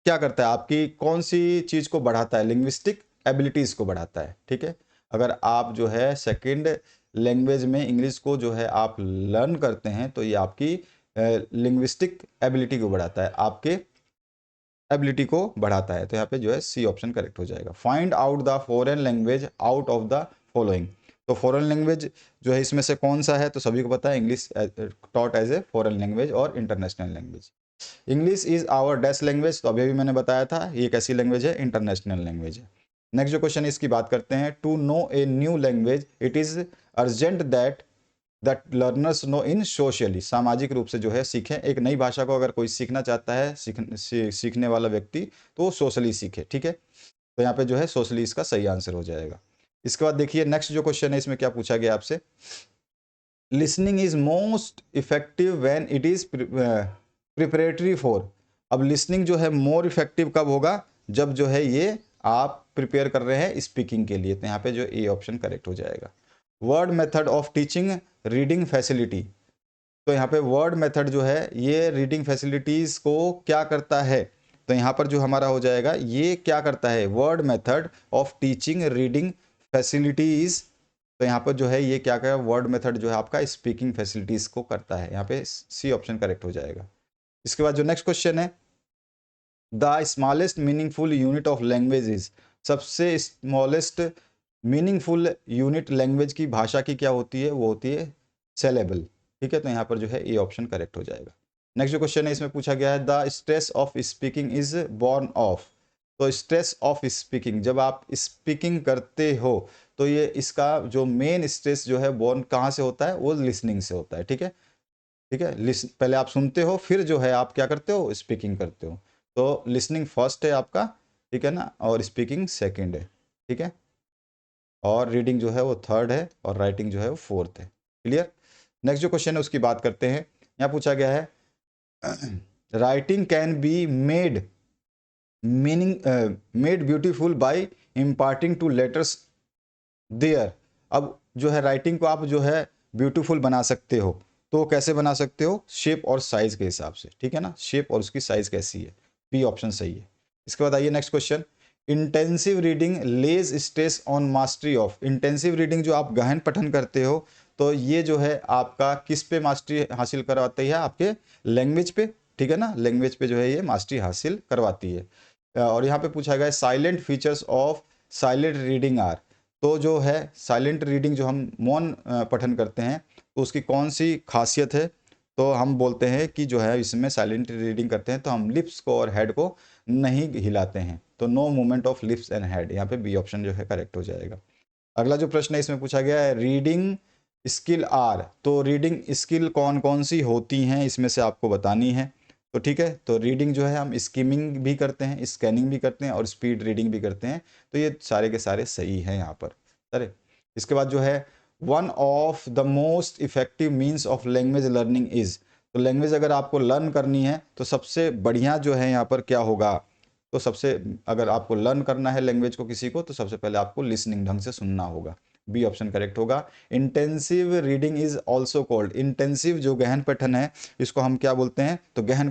क्या करता है, आपकी कौन सी चीज़ को बढ़ाता है, लिंग्विस्टिक एबिलिटीज़ को बढ़ाता है, ठीक है। अगर आप जो है सेकंड लैंग्वेज में इंग्लिश को जो है आप लर्न करते हैं तो ये आपकी लिंग्विस्टिक एबिलिटी को बढ़ाता है, आपके एबिलिटी को बढ़ाता है। तो यहाँ पे जो है सी ऑप्शन करेक्ट हो जाएगा। Find out the foreign language out of the following. तो फॉरेन लैंग्वेज जो है इसमें से कौन सा है, तो सभी को पता है, English taught as a foreign language और international language. English is our dash language, तो अभी भी मैंने बताया था ये कैसी लैंग्वेज है, इंटरनेशनल लैंग्वेज है। नेक्स्ट जो क्वेश्चन है इसकी बात करते हैं, to know a new language it is urgent that that learners know in socially. सामाजिक रूप से जो है सीखें। एक नई भाषा को अगर कोई सीखना चाहता है, सीखने वाला व्यक्ति, तो वो सोशली सीखे, ठीक है। तो यहाँ पे जो है सोशली इसका सही आंसर हो जाएगा। इसके बाद देखिए नेक्स्ट जो क्वेश्चन है इसमें क्या पूछा गया आपसे, listening is most effective when it is preparatory for. अब लिसनिंग जो है मोर इफेक्टिव कब होगा, जब जो है ये आप प्रिपेयर कर रहे हैं स्पीकिंग के लिए। तो यहाँ पे जो ए ऑप्शन करेक्ट हो जाएगा। Word method of teaching reading facility. तो यहाँ पे वर्ड मेथड जो है ये रीडिंग फैसिलिटीज़ को क्या करता है, तो यहाँ पर जो हमारा हो जाएगा ये क्या करता है, word method of teaching reading facilities. तो यहाँ पर जो है ये क्या करेगा, वर्ड मेथड जो है आपका स्पीकिंग फैसिलिटीज़ को करता है। यहाँ पे सी ऑप्शन करेक्ट हो जाएगा। इसके बाद जो नेक्स्ट क्वेश्चन है, the smallest meaningful unit of language is, सबसे स्मॉलेस्ट मीनिंगफुल यूनिट लैंग्वेज की, भाषा की क्या होती है, वो होती है सेलेबल। ठीक है, तो यहाँ पर जो है ए ऑप्शन करेक्ट हो जाएगा। नेक्स्ट जो क्वेश्चन है इसमें पूछा गया है, the stress of speaking is born of, तो स्ट्रेस ऑफ स्पीकिंग, जब आप स्पीकिंग करते हो तो ये इसका जो मेन स्ट्रेस जो है बॉर्न कहाँ से होता है, वो लिसनिंग से होता है। ठीक है, ठीक है, लिसन, पहले आप सुनते हो फिर जो है आप क्या करते हो, स्पीकिंग करते हो। तो लिसनिंग फर्स्ट है आपका, ठीक है ना, और स्पीकिंग सेकंड है। ठीक है, और रीडिंग जो है वो थर्ड है, और राइटिंग जो है वो फोर्थ है। क्लियर। नेक्स्ट जो क्वेश्चन है उसकी बात करते हैं। यहाँ पूछा गया है, writing can be made made beautiful by imparting to letters there. अब जो है राइटिंग को आप जो है ब्यूटीफुल बना सकते हो, तो कैसे बना सकते हो, शेप और साइज के हिसाब से। ठीक है ना, शेप और उसकी साइज कैसी है, बी ऑप्शन सही है। इसके बाद आइए next question, intensive reading lays stress on mastery of, intensive reading जो आप गहन पठन करते हो तो ये जो है आपका किस पे मास्टरी हासिल करवाती है, आपके लैंग्वेज पे। ठीक है ना, लैंग्वेज पे जो है ये मास्टरी हासिल करवाती है। और यहाँ पे पूछा गया है, silent features of silent reading are, तो जो है साइलेंट रीडिंग जो हम मौन पठन करते हैं तो उसकी कौन सी खासियत है, तो हम बोलते हैं कि जो है इसमें साइलेंट रीडिंग करते हैं तो हम लिप्स को और हेड को नहीं हिलाते हैं, तो no movement of lips and head, यहाँ पे बी ऑप्शन जो है करेक्ट हो जाएगा। अगला जो प्रश्न है इसमें पूछा गया है, रीडिंग स्किल आर, तो रीडिंग स्किल कौन कौन सी होती हैं इसमें से आपको बतानी है। तो ठीक है, तो रीडिंग जो है हम स्किमिंग भी करते हैं, स्कैनिंग भी करते हैं, और स्पीड रीडिंग भी करते हैं, तो ये सारे के सारे सही हैं यहाँ पर। अरे इसके बाद जो है, one of the most effective means of language learning is, तो लैंग्वेज अगर आपको लर्न करनी है तो सबसे बढ़िया जो है यहाँ पर क्या होगा, तो सबसे, अगर आपको लर्न करना है लैंग्वेज को किसी को, तो सबसे पहले आपको लिसनिंग ढंग से सुनना होगा, बी ऑप्शन करेक्ट होगा। Intensive reading is also called, intensive जो गहन पठन है इसको हम क्या बोलते हैं, तो गहन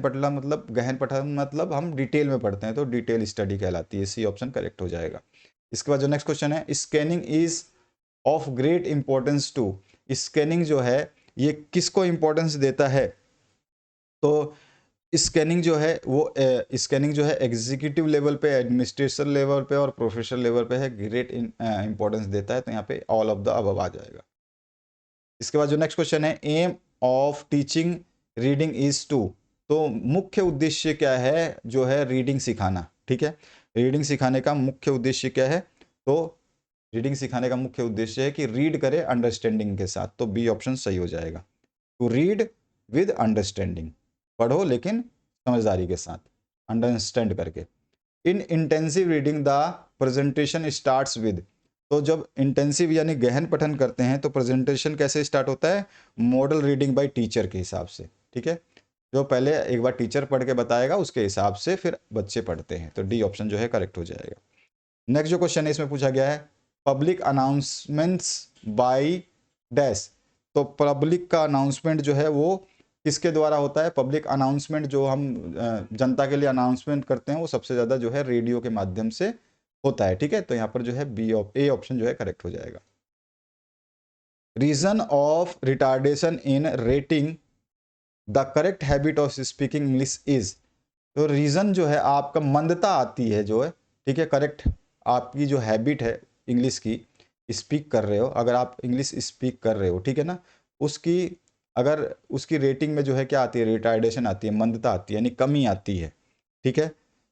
पठन मतलब हम डिटेल में पढ़ते हैं, तो डिटेल स्टडी कहलाती है, सी ऑप्शन करेक्ट हो जाएगा। इसके बाद जो नेक्स्ट क्वेश्चन है, scanning is of great importance to, scanning जो है ये किसको इंपॉर्टेंस देता है, तो स्कैनिंग जो है वो स्कैनिंग जो है एग्जीक्यूटिव लेवल पे, एडमिनिस्ट्रेशन लेवल पे और प्रोफेशनल लेवल पे है, ग्रेट इंपॉर्टेंस देता है, तो यहाँ पे ऑल ऑफ द अबव आ जाएगा। इसके बाद जो नेक्स्ट क्वेश्चन है, aim of teaching reading is to, तो मुख्य उद्देश्य क्या है जो है रीडिंग सिखाना। ठीक है, रीडिंग सिखाने का मुख्य उद्देश्य क्या है, तो रीडिंग सिखाने का मुख्य उद्देश्य है कि रीड करे अंडरस्टैंडिंग के साथ, तो बी ऑप्शन सही हो जाएगा, टू रीड विद अंडरस्टैंडिंग, पढ़ो लेकिन समझदारी के साथ, अंडरस्टैंड करके। In intensive reading the presentation starts with, तो जब इंटेंसिव यानी गहन पठन करते हैं तो प्रेजेंटेशन कैसे स्टार्ट होता है, मॉडल रीडिंग बाय टीचर के हिसाब से। ठीक है, जो पहले एक बार टीचर पढ़ के बताएगा उसके हिसाब से फिर बच्चे पढ़ते हैं, तो डी ऑप्शन जो है करेक्ट हो जाएगा। नेक्स्ट जो क्वेश्चन है इसमें पूछा गया है, पब्लिक अनाउंसमेंट्स बाय डैश, तो पब्लिक का अनाउंसमेंट जो है वो किसके द्वारा होता है, पब्लिक अनाउंसमेंट जो हम जनता के लिए अनाउंसमेंट करते हैं वो सबसे ज़्यादा जो है रेडियो के माध्यम से होता है। ठीक है, तो यहाँ पर जो है ए ऑप्शन जो है करेक्ट हो जाएगा। Reason of retardation in rating the correct habit of speaking English is, तो रीज़न जो है आपका मंदता आती है जो है, ठीक है, करेक्ट आपकी जो हैबिट है इंग्लिश की, स्पीक कर रहे हो, अगर आप इंग्लिश स्पीक कर रहे हो, ठीक है ना, उसकी अगर उसकी रेटिंग में जो है क्या आती है, रिटार्डेशन आती है, मंदता आती है, यानी कमी आती है। ठीक है,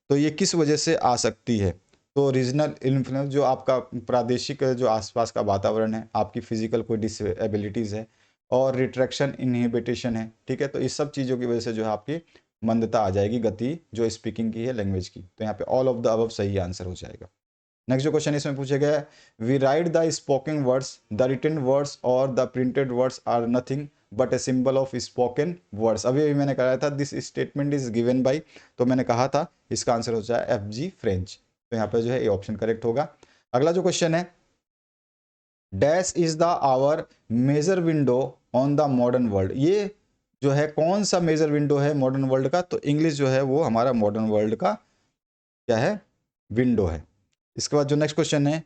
तो ये किस वजह से आ सकती है, तो रीजनल इन्फ्लुएंस, जो आपका प्रादेशिक जो आसपास का वातावरण है, आपकी फिजिकल कोई डिसेबिलिटीज़ है, और रिट्रैक्शन इनहिबिटेशन है। ठीक है, तो इस सब चीज़ों की वजह से जो है आपकी मंदता आ जाएगी, गति जो स्पीकिंग की है लैंग्वेज की, तो यहाँ पे ऑल ऑफ द अबव सही आंसर हो जाएगा। नेक्स्ट जो क्वेश्चन इसमें पूछा गया है, we write the spoken words, the written words और the printed words are nothing but a symbol of spoken words, अभी मैंने कहा था this statement is given by, तो मैंने कहा था इसका आंसर हो जाए FG फ्रेंच, तो यहाँ पे जो है ये ऑप्शन करेक्ट होगा। अगला जो क्वेश्चन है, dash is the our major window on the modern world, ये जो है कौन सा मेजर विंडो है मॉडर्न वर्ल्ड का, तो इंग्लिश जो है वो हमारा मॉडर्न वर्ल्ड का क्या है, विंडो है। इसके बाद जो नेक्स्ट क्वेश्चन है,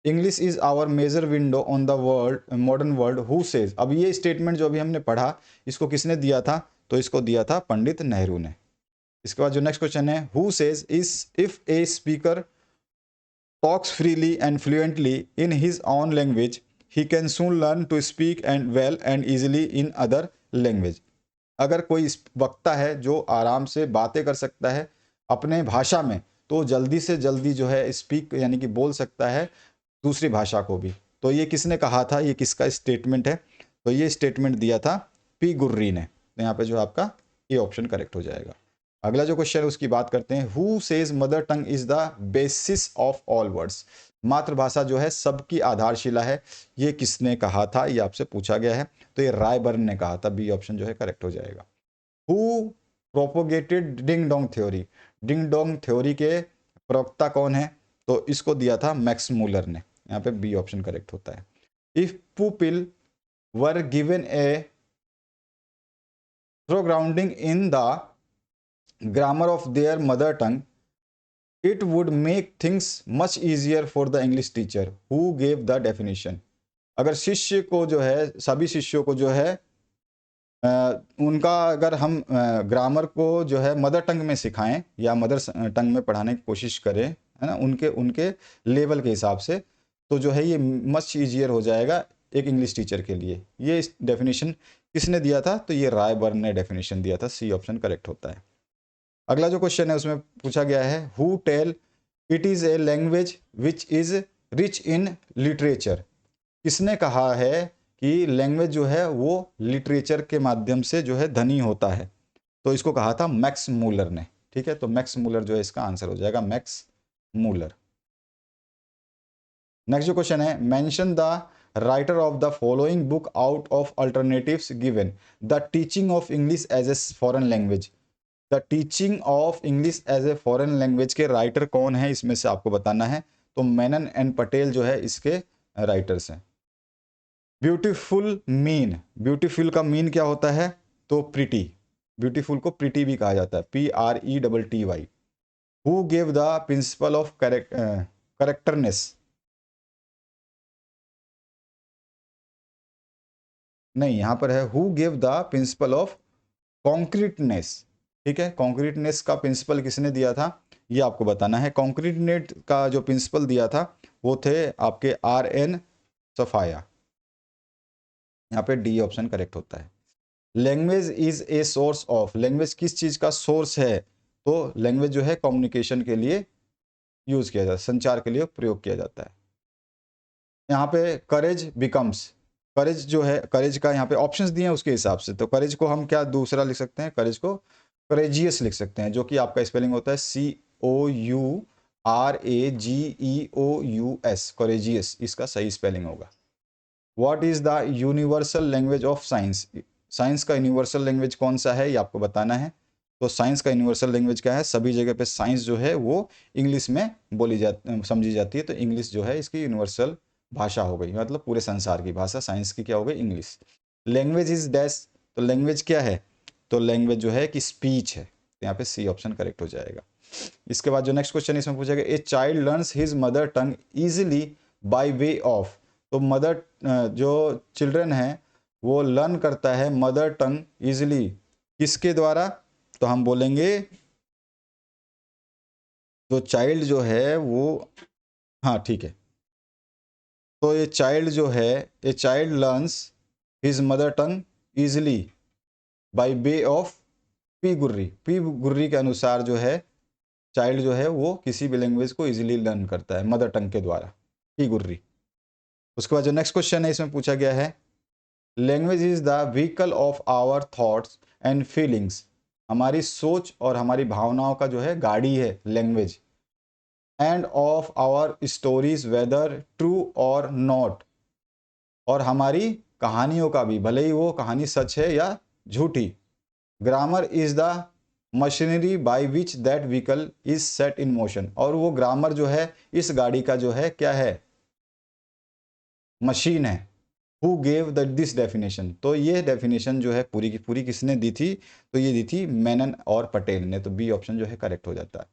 English is our major window on the world modern world who says. अब ये स्टेटमेंट जो अभी हमने पढ़ा इसको किसने दिया था, तो इसको दिया था पंडित नेहरू ने। इसके बाद जो नेक्स्ट क्वेश्चन है, who says is if a speaker talks freely and fluently in his own language he can soon learn to speak and well and easily in other language. अगर कोई वक्ता है जो आराम से बातें कर सकता है अपने भाषा में, तो जल्दी से जल्दी जो है स्पीक यानी कि बोल सकता है दूसरी भाषा को भी। तो ये किसने कहा था, ये किसका स्टेटमेंट है, तो ये स्टेटमेंट दिया था पी गुर्री ने। तो यहाँ पे जो आपका ये ऑप्शन करेक्ट हो जाएगा। अगला जो क्वेश्चन है उसकी बात करते हैं, who says mother tongue is the basis of all words. मातृभाषा जो है सबकी आधारशिला है, ये किसने कहा था, ये आपसे पूछा गया है। तो ये रायबर्न ने कहा था, बी ऑप्शन जो है करेक्ट हो जाएगा। Who propagated ding dong theory. Ding dong theory के प्रवक्ता कौन है, तो इसको दिया था मैक्स मूलर ने। यहाँ पे बी ऑप्शन करेक्ट होता है। If pupil were given a thorough grounding in the grammar of their mother tongue it would make things much easier for the English teacher who gave the definition. अगर शिष्य को जो है, सभी शिष्यों को जो है उनका अगर हम ग्रामर को जो है मदर टंग में सिखाएं या मदर टंग में पढ़ाने की कोशिश करें, है ना, उनके उनके लेवल के हिसाब से, तो जो है ये मच ईजियर हो जाएगा एक इंग्लिश टीचर के लिए। ये डेफिनेशन किसने दिया था, तो ये रायबर्न ने डेफिनेशन दिया था। सी ऑप्शन करेक्ट होता है। अगला जो क्वेश्चन है उसमें पूछा गया है, who tell it is a language which is rich in literature. किसने कहा है कि लैंग्वेज जो है वो लिटरेचर के माध्यम से जो है धनी होता है, तो इसको कहा था मैक्स मूलर ने। ठीक है, तो मैक्स मूलर जो है इसका आंसर हो जाएगा, मैक्स मूलर। नेक्स्ट जो क्वेश्चन है, mention the writer of the following book out of alternatives given the teaching of English as a foreign language. The teaching of English as a foreign language के writer कौन है, इसमें से आपको बताना है। तो मेनन एंड पटेल जो है इसके राइटर्स हैं। ब्यूटीफुल मीन, ब्यूटीफुल का मीन क्या होता है, तो प्रिटी। ब्यूटीफुल को प्रिटी भी कहा जाता है, PRETTY। Who gave the principle of correctness. नहीं, यहां पर है who gave the principle of concreteness. ठीक है, कॉन्क्रीटनेस का प्रिंसिपल किसने दिया था, ये आपको बताना है। कॉन्क्रीटनेस का जो प्रिंसिपल दिया था वो थे आपके RN सफाया। यहाँ पे डी ऑप्शन करेक्ट होता है। Language is a source of, language किस चीज का सोर्स है, तो लैंग्वेज जो है कम्युनिकेशन के लिए यूज किया जाता है, संचार के लिए प्रयोग किया जाता है। यहाँ पे करेज बिकम्स, करेज जो है, करेज का यहाँ पे ऑप्शंस दिए हैं उसके हिसाब से, तो करेज को हम क्या दूसरा लिख सकते हैं, करेज को करेजियस लिख सकते हैं, जो कि आपका स्पेलिंग होता है COURAGEOUS, करेजियस इसका सही स्पेलिंग होगा। What is the universal language of science, science का यूनिवर्सल लैंग्वेज कौन सा है, ये आपको बताना है। तो साइंस का यूनिवर्सल लैंग्वेज क्या है, सभी जगह पे साइंस जो है वो इंग्लिश में बोली जाती समझी जाती है, तो इंग्लिश जो है इसकी यूनिवर्सल भाषा हो गई, मतलब पूरे संसार की भाषा साइंस की क्या हो गई, इंग्लिश। लैंग्वेज इज डैश, तो लैंग्वेज क्या है, तो लैंग्वेज जो है कि स्पीच है, तो यहाँ पे सी ऑप्शन करेक्ट हो जाएगा। इसके बाद जो नेक्स्ट क्वेश्चन इसमें पूछा गया, ए child learns his mother tongue easily by way of. तो मदर जो चिल्ड्रन है वो लर्न करता है मदर टंग इजिली किसके द्वारा, तो हम बोलेंगे जो चाइल्ड जो है वो, हाँ ठीक है, तो ये चाइल्ड जो है, a child learns his mother tongue easily by way of P Gurrey. P Gurrey के अनुसार जो है चाइल्ड जो है वो किसी भी लैंग्वेज को इजीली लर्न करता है मदर टंग के द्वारा, पी गुर्री। उसके बाद जो नेक्स्ट क्वेश्चन है इसमें पूछा गया है, language is the vehicle of our thoughts and feelings. हमारी सोच और हमारी भावनाओं का जो है गाड़ी है language, and of our stories whether true और नॉट, और हमारी कहानियों का भी, भले ही वो कहानी सच है या झूठी। Grammar is the machinery by which that vehicle is set in motion, और वो ग्रामर जो है इस गाड़ी का जो है क्या है, मशीन है। Who gave the this definition, तो ये डेफिनेशन जो है पूरी की पूरी किसने दी थी, तो ये दी थी मेनन और पटेल ने, तो बी ऑप्शन जो है करेक्ट हो जाता है।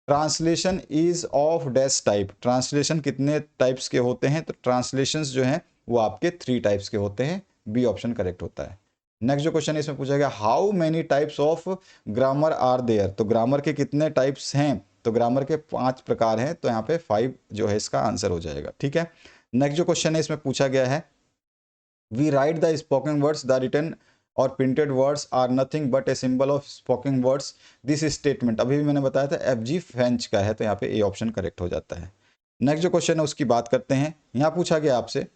Translation is of dash type, translation कितने टाइप्स के होते हैं, तो ट्रांसलेशंस जो हैं वो आपके 3 टाइप्स के होते हैं, बी ऑप्शन करेक्ट होता है। नेक्स्ट जो क्वेश्चन है इसमें पूछा गया how many types of grammar are there, तो ग्रामर के कितने टाइप्स हैं, तो ग्रामर के 5 प्रकार हैं, तो यहाँ पे 5 जो है इसका आंसर हो जाएगा। ठीक है, नेक्स्ट जो क्वेश्चन है इसमें पूछा गया है we write the spoken words, the written और printed words are nothing but a symbol of spoken words, this statement अभी भी मैंने बताया था FG फ्रेंच का है, तो यहाँ पे ए ऑप्शन करेक्ट हो जाता है। नेक्स्ट जो क्वेश्चन है उसकी बात करते हैं, यहाँ पूछा गया आपसे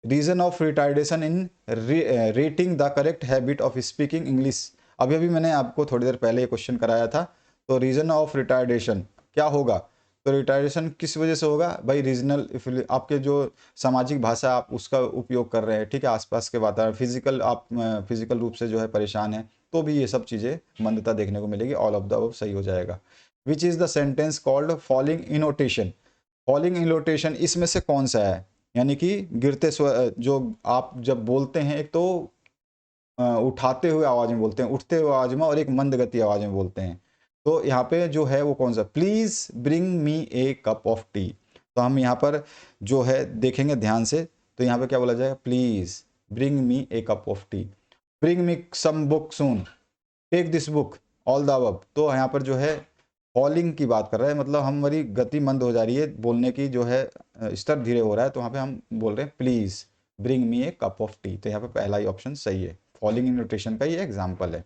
reason of retardation in rating the correct habit of speaking English, अभी अभी मैंने आपको थोड़ी देर पहले ये क्वेश्चन कराया था, तो रीजन ऑफ रिटार्डेशन क्या होगा, तो रिटायरेशन किस वजह से होगा भाई, रीजनल आपके जो सामाजिक भाषा आप उसका उपयोग कर रहे हैं, ठीक है, आसपास के वातावरण, फिजिकल आप फिजिकल रूप से जो है परेशान है, तो भी ये सब चीज़ें मंदता देखने को मिलेगी, ऑल ऑफ द अबव सही हो जाएगा। Which is the sentence called falling intonation, falling intonation इसमें से कौन सा है, यानी कि गिरते स्वर, जो आप जब बोलते हैं एक तो उठाते हुए आवाज़ में बोलते हैं, उठते हुए आवाज़ में, और एक मंद गति आवाज़ में बोलते हैं, तो यहाँ पे जो है वो कौन सा, please bring me a cup of T, तो हम यहाँ पर जो है देखेंगे ध्यान से, तो यहाँ पे क्या बोला जाएगा, please bring me a cup of tea, bring me some book soon, take this book, all the above, तो यहाँ पर जो है फॉलिंग की बात कर रहा है, मतलब हमारी गति मंद हो जा रही है, बोलने की जो है स्तर धीरे हो रहा है, तो वहाँ पे हम बोल रहे हैं please bring me a cup of T, तो यहाँ पे पहला ही ऑप्शन सही है, फॉलिंग इन नोटेशन का ये एग्जाम्पल है।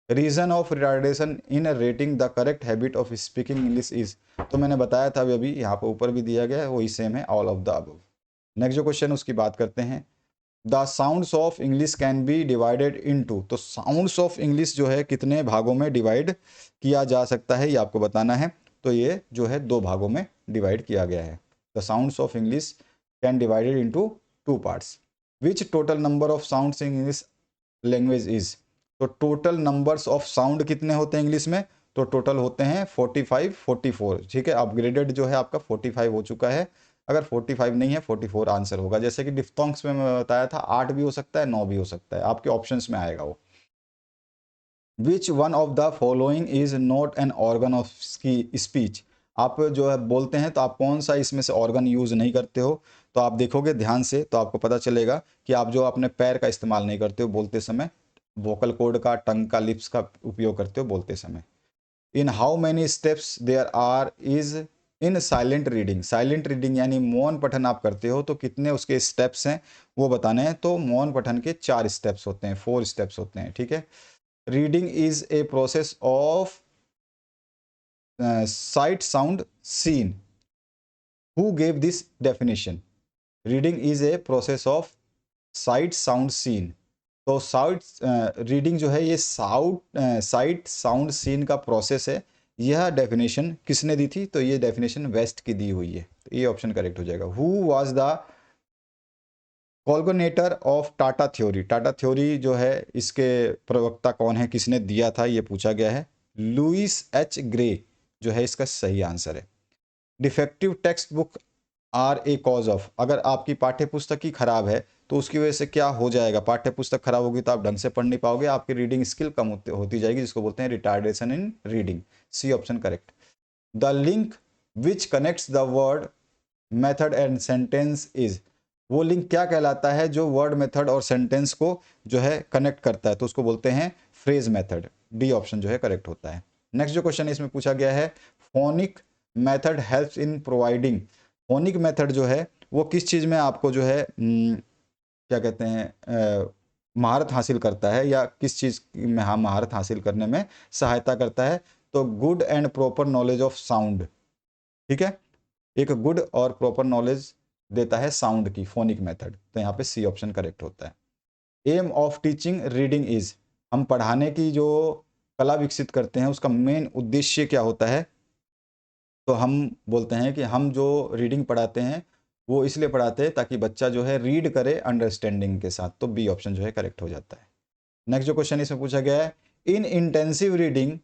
Reason of retardation in rating the correct habit of speaking English is, तो मैंने बताया था अभी अभी, यहाँ पर ऊपर भी दिया गया है, वही सेम है, all of the above. Next जो क्वेश्चन उसकी बात करते हैं, the sounds of English can be divided into, तो साउंड्स ऑफ इंग्लिश जो है कितने भागों में डिवाइड किया जा सकता है, ये आपको बताना है, तो ये जो है 2 भागों में डिवाइड किया गया है। The sounds of English can divided into 2 parts, which total number of sounds in English language is, तो टोटल नंबर्स ऑफ साउंड कितने होते हैं इंग्लिश में, तो टोटल होते हैं 45 44, ठीक है, अपग्रेडेड जो है आपका 45 हो चुका है, अगर 45 नहीं है 44 आंसर होगा, जैसे कि डिफ्थोंग्स में मैं बताया था 8 भी हो सकता है 9 भी हो सकता है, आपके ऑप्शंस में आएगा वो। Which one of the following is not an organ of speech, आप जो है बोलते हैं तो आप कौन सा इसमें से ऑर्गन यूज़ नहीं करते हो, तो आप देखोगे ध्यान से तो आपको पता चलेगा कि आप जो अपने पैर का इस्तेमाल नहीं करते हो बोलते समय, वोकल कॉर्ड का, टंग का, लिप्स का उपयोग करते हो बोलते समय। In how many steps there are is in silent reading, silent reading यानी मौन पठन आप करते हो तो कितने उसके स्टेप्स हैं वो बताने हैं, तो मौन पठन के 4 स्टेप्स होते हैं, 4 स्टेप्स होते हैं, ठीक है। Reading is a process of sight sound scene, who gave this definition, reading is a process of sight sound scene, तो साउट रीडिंग जो है ये साइट साउंड सीन का प्रोसेस है, यह डेफिनेशन किसने दी थी, तो ये डेफिनेशन वेस्ट की दी हुई है, तो ये ऑप्शन करेक्ट हो जाएगा। Who was the originator of tata theory, tata theory जो है इसके प्रवक्ता कौन है, किसने दिया था, ये पूछा गया है, लुइस एच ग्रे जो है इसका सही आंसर है। Defective text book are a cause of, अगर आपकी पाठ्य पुस्तक ही खराब है तो उसकी वजह से क्या हो जाएगा, पाठ्य पुस्तक खराब होगी तो आप ढंग से पढ़ नहीं पाओगे, आपकी रीडिंग स्किल कम होती जाएगी, जिसको बोलते हैं retardation in reading, C option correct. The link which connects the word method and sentence is, वो लिंक क्या कहलाता है जो वर्ड मेथड और सेंटेंस को जो है कनेक्ट करता है, तो उसको बोलते हैं फ्रेज मेथड, डी ऑप्शन जो है करेक्ट होता है। नेक्स्ट जो क्वेश्चन इसमें पूछा गया है phonic method helps in providing, phonic method जो है वो किस चीज़ में आपको जो है क्या कहते हैं महारत हासिल करता है, या किस चीज़ में हम महारत हासिल करने में सहायता करता है, तो good and proper knowledge of sound, ठीक है, एक गुड और प्रॉपर नॉलेज देता है साउंड की फोनिक मेथड, तो यहाँ पे सी ऑप्शन करेक्ट होता है। Aim of teaching reading is, हम पढ़ाने की जो कला विकसित करते हैं उसका मेन उद्देश्य क्या होता है, तो हम बोलते हैं कि हम जो रीडिंग पढ़ाते हैं वो इसलिए पढ़ाते हैं ताकि बच्चा जो है रीड करे अंडरस्टैंडिंग के साथ, तो बी ऑप्शन जो है करेक्ट हो जाता है। नेक्स्ट जो क्वेश्चन इसमें पूछा गया है in intensive reading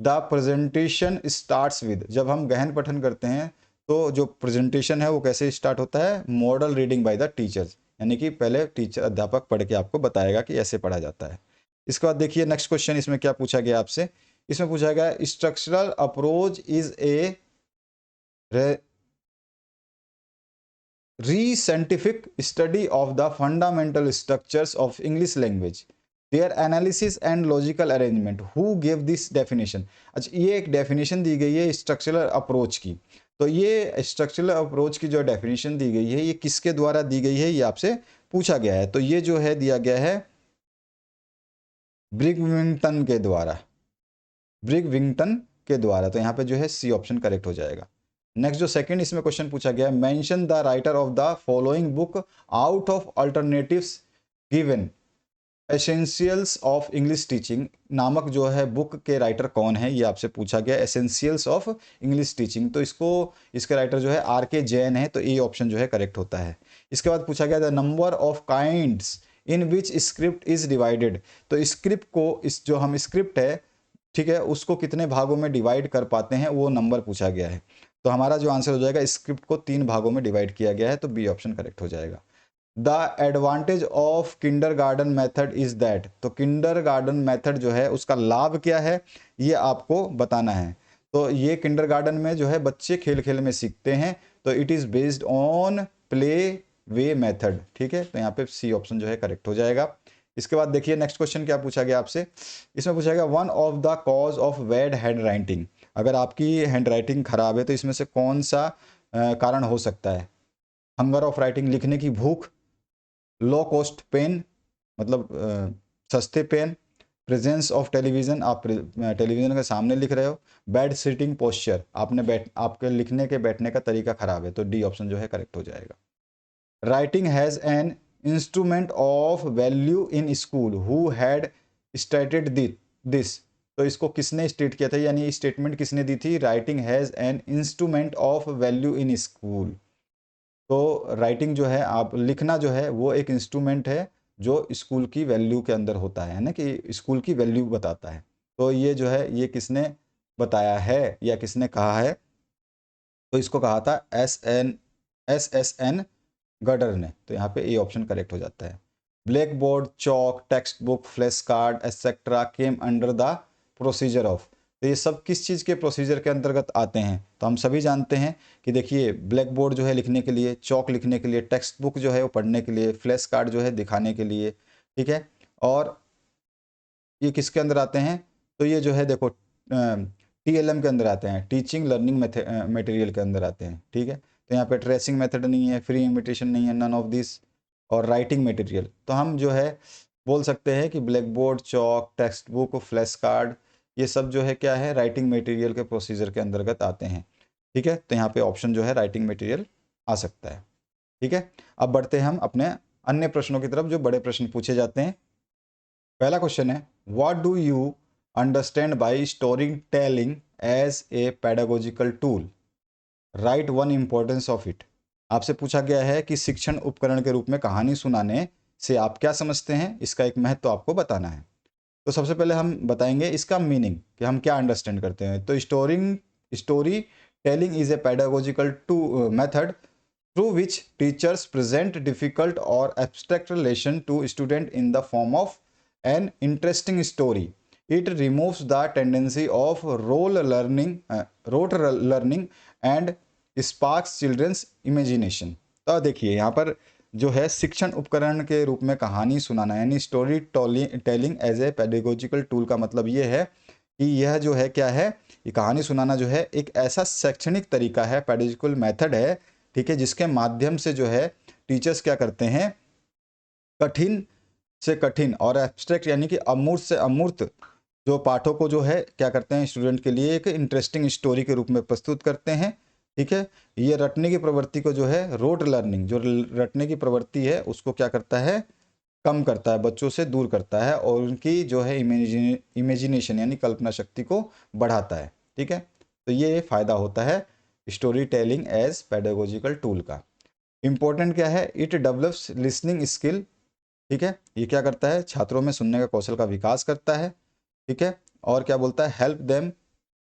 the presentation starts with, जब हम गहन पठन करते हैं तो जो प्रेजेंटेशन है वो कैसे स्टार्ट होता है, model reading by the teachers, यानी कि पहले टीचर अध्यापक पढ़ के आपको बताएगा कि ऐसे पढ़ा जाता है। इसके बाद देखिए नेक्स्ट क्वेश्चन, इसमें क्या पूछा गया आपसे, इसमें पूछा गया structural approach is a re-scientific study of the fundamental structures of English language, their analysis and logical arrangement. Who gave this definition? अच्छा, ये एक डेफिनेशन दी गई है स्ट्रक्चरल अप्रोच की। तो ये स्ट्रक्चरल अप्रोच की जो डेफिनेशन दी गई है ये किसके द्वारा दी गई है, ये आपसे पूछा गया है। तो ये जो है दिया गया है ब्रिगविंगटन के द्वारा, ब्रिगविंगटन के द्वारा। तो यहाँ पे जो है सी ऑप्शन करेक्ट हो जाएगा। नेक्स्ट जो सेकंड इसमें क्वेश्चन पूछा गया है, mention the writer of the following book out of alternatives given essentials of English teaching नामक जो है बुक के राइटर कौन है, ये आपसे पूछा गया एसेंशियल्स ऑफ इंग्लिश टीचिंग। तो इसके राइटर जो है आर.के. जैन है, तो ए ऑप्शन जो है करेक्ट होता है। इसके बाद पूछा गया the number of kinds in which script is divided. तो स्क्रिप्ट को, इस जो हम स्क्रिप्ट है, ठीक है, उसको कितने भागों में डिवाइड कर पाते हैं वो नंबर पूछा गया है। तो हमारा जो आंसर हो जाएगा स्क्रिप्ट को 3 भागों में डिवाइड किया गया है, तो बी ऑप्शन करेक्ट हो जाएगा। The advantage of kindergarten method is that. तो किंडरगार्टन मेथड जो है उसका लाभ क्या है ये आपको बताना है। तो ये किंडरगार्टन में जो है बच्चे खेल खेल में सीखते हैं, तो it is based on play way method, ठीक है। तो यहाँ पे सी ऑप्शन जो है करेक्ट हो जाएगा। इसके बाद देखिए नेक्स्ट क्वेश्चन क्या पूछा गया आपसे, इसमें पूछा गया one of the cause of bad hand writing. अगर आपकी हैंड राइटिंग खराब है तो इसमें से कौन सा कारण हो सकता है। हंगर ऑफ राइटिंग, लिखने की भूख, लो कॉस्ट पेन, मतलब सस्ते पेन, प्रेजेंस ऑफ टेलीविज़न, आप टेलीविज़न के सामने लिख रहे हो, बैड सिटिंग पोस्चर, आपके लिखने के बैठने का तरीका खराब है। तो डी ऑप्शन जो है करेक्ट हो जाएगा। Writing has an instrument of value in school who had stated this. तो इसको किसने स्टेट किया था, यानी स्टेटमेंट किसने दी थी, writing has an instrument of value in school. तो राइटिंग जो है, आप लिखना जो है वो एक इंस्ट्रूमेंट है जो स्कूल की वैल्यू के अंदर होता है ना, कि स्कूल की वैल्यू बताता है। तो ये जो है ये किसने बताया है या किसने कहा है, तो इसको कहा था एस.एन. गडर ने। तो यहाँ पे ए ऑप्शन करेक्ट हो जाता है। Black board, Chowk, text book, flash card etcetera came under the procedure of. तो ये सब किस चीज़ के प्रोसीजर के अंतर्गत आते हैं, तो हम सभी जानते हैं कि देखिए ब्लैक बोर्ड जो है लिखने के लिए, चौक लिखने के लिए, टेक्स्ट बुक जो है वो पढ़ने के लिए, फ्लैश कार्ड जो है दिखाने के लिए, ठीक है। और ये किसके अंदर आते हैं, तो ये जो है देखो TLM के अंदर आते हैं, टीचिंग लर्निंग मटेरियल के अंदर आते हैं, ठीक है। तो यहाँ पे ट्रेसिंग मेथड नहीं है, फ्री इमिटेशन नहीं है, नन ऑफ दिस, और राइटिंग मटेरियल। तो हम जो है बोल सकते हैं कि ब्लैक बोर्ड, चौक, टेक्स्ट बुक, फ्लैश कार्ड, ये सब जो है क्या है, राइटिंग मटेरियल के प्रोसीजर के अंतर्गत आते हैं, ठीक है। तो यहाँ पे ऑप्शन जो है राइटिंग मटेरियल आ सकता है, ठीक है। अब बढ़ते हैं हम अपने अन्य प्रश्नों की तरफ, जो बड़े प्रश्न पूछे जाते हैं। पहला क्वेश्चन है, what do you understand by story telling as a pedagogical tool, write one importance of it. आपसे पूछा गया है कि शिक्षण उपकरण के रूप में कहानी सुनाने से आप क्या समझते हैं, इसका एक महत्व आपको बताना है। तो सबसे पहले हम बताएंगे इसका मीनिंग कि हम क्या अंडरस्टैंड करते हैं। तो story telling is a pedagogical to method through which teachers present difficult or abstract relation to student in the form of an interesting story. It removes the tendency of rote learning and sparks children's imagination. तो देखिए यहाँ पर जो है शिक्षण उपकरण के रूप में कहानी सुनाना, यानी story telling as a pedagogical tool का मतलब ये है कि यह जो है क्या है, ये कहानी सुनाना जो है एक ऐसा शैक्षणिक तरीका है, पेडागोजिकल मेथड है, ठीक है, जिसके माध्यम से जो है टीचर्स क्या करते हैं, कठिन से कठिन और एब्स्ट्रैक्ट यानी कि अमूर्त से अमूर्त जो पाठों को जो है क्या करते हैं, स्टूडेंट के लिए एक इंटरेस्टिंग स्टोरी के रूप में प्रस्तुत करते हैं, ठीक है। ये रटने की प्रवृत्ति को जो है रोट लर्निंग, जो रटने की प्रवृत्ति है उसको क्या करता है, कम करता है, बच्चों से दूर करता है, और उनकी जो है इमेजिनेशन यानी कल्पना शक्ति को बढ़ाता है, ठीक है। तो ये फ़ायदा होता है story telling as pedagogical tool का। इम्पोर्टेंट क्या है, इट डेवलप्स लिसनिंग स्किल, ठीक है, ये क्या करता है, छात्रों में सुनने का कौशल का विकास करता है, ठीक है। और क्या बोलता है, help them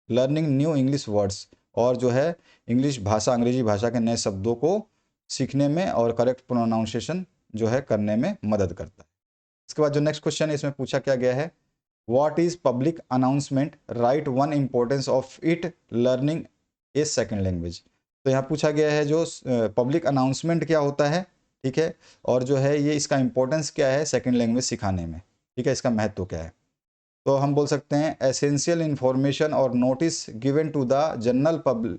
learning new English words, और जो है इंग्लिश भाषा, अंग्रेजी भाषा के नए शब्दों को सीखने में और करेक्ट प्रोनाउंसिएशन जो है करने में मदद करता है। इसके बाद जो नेक्स्ट क्वेश्चन है इसमें पूछा क्या गया है, what is public announcement, right one importance of it learning A second language. तो यहाँ पूछा गया है जो पब्लिक अनाउंसमेंट क्या होता है, ठीक है, और जो है ये इसका इंपॉर्टेंस क्या है सेकेंड लैंग्वेज सिखाने में, ठीक है, इसका महत्व क्या है। तो हम बोल सकते हैं एसेंशियल इंफॉर्मेशन और notice given to the general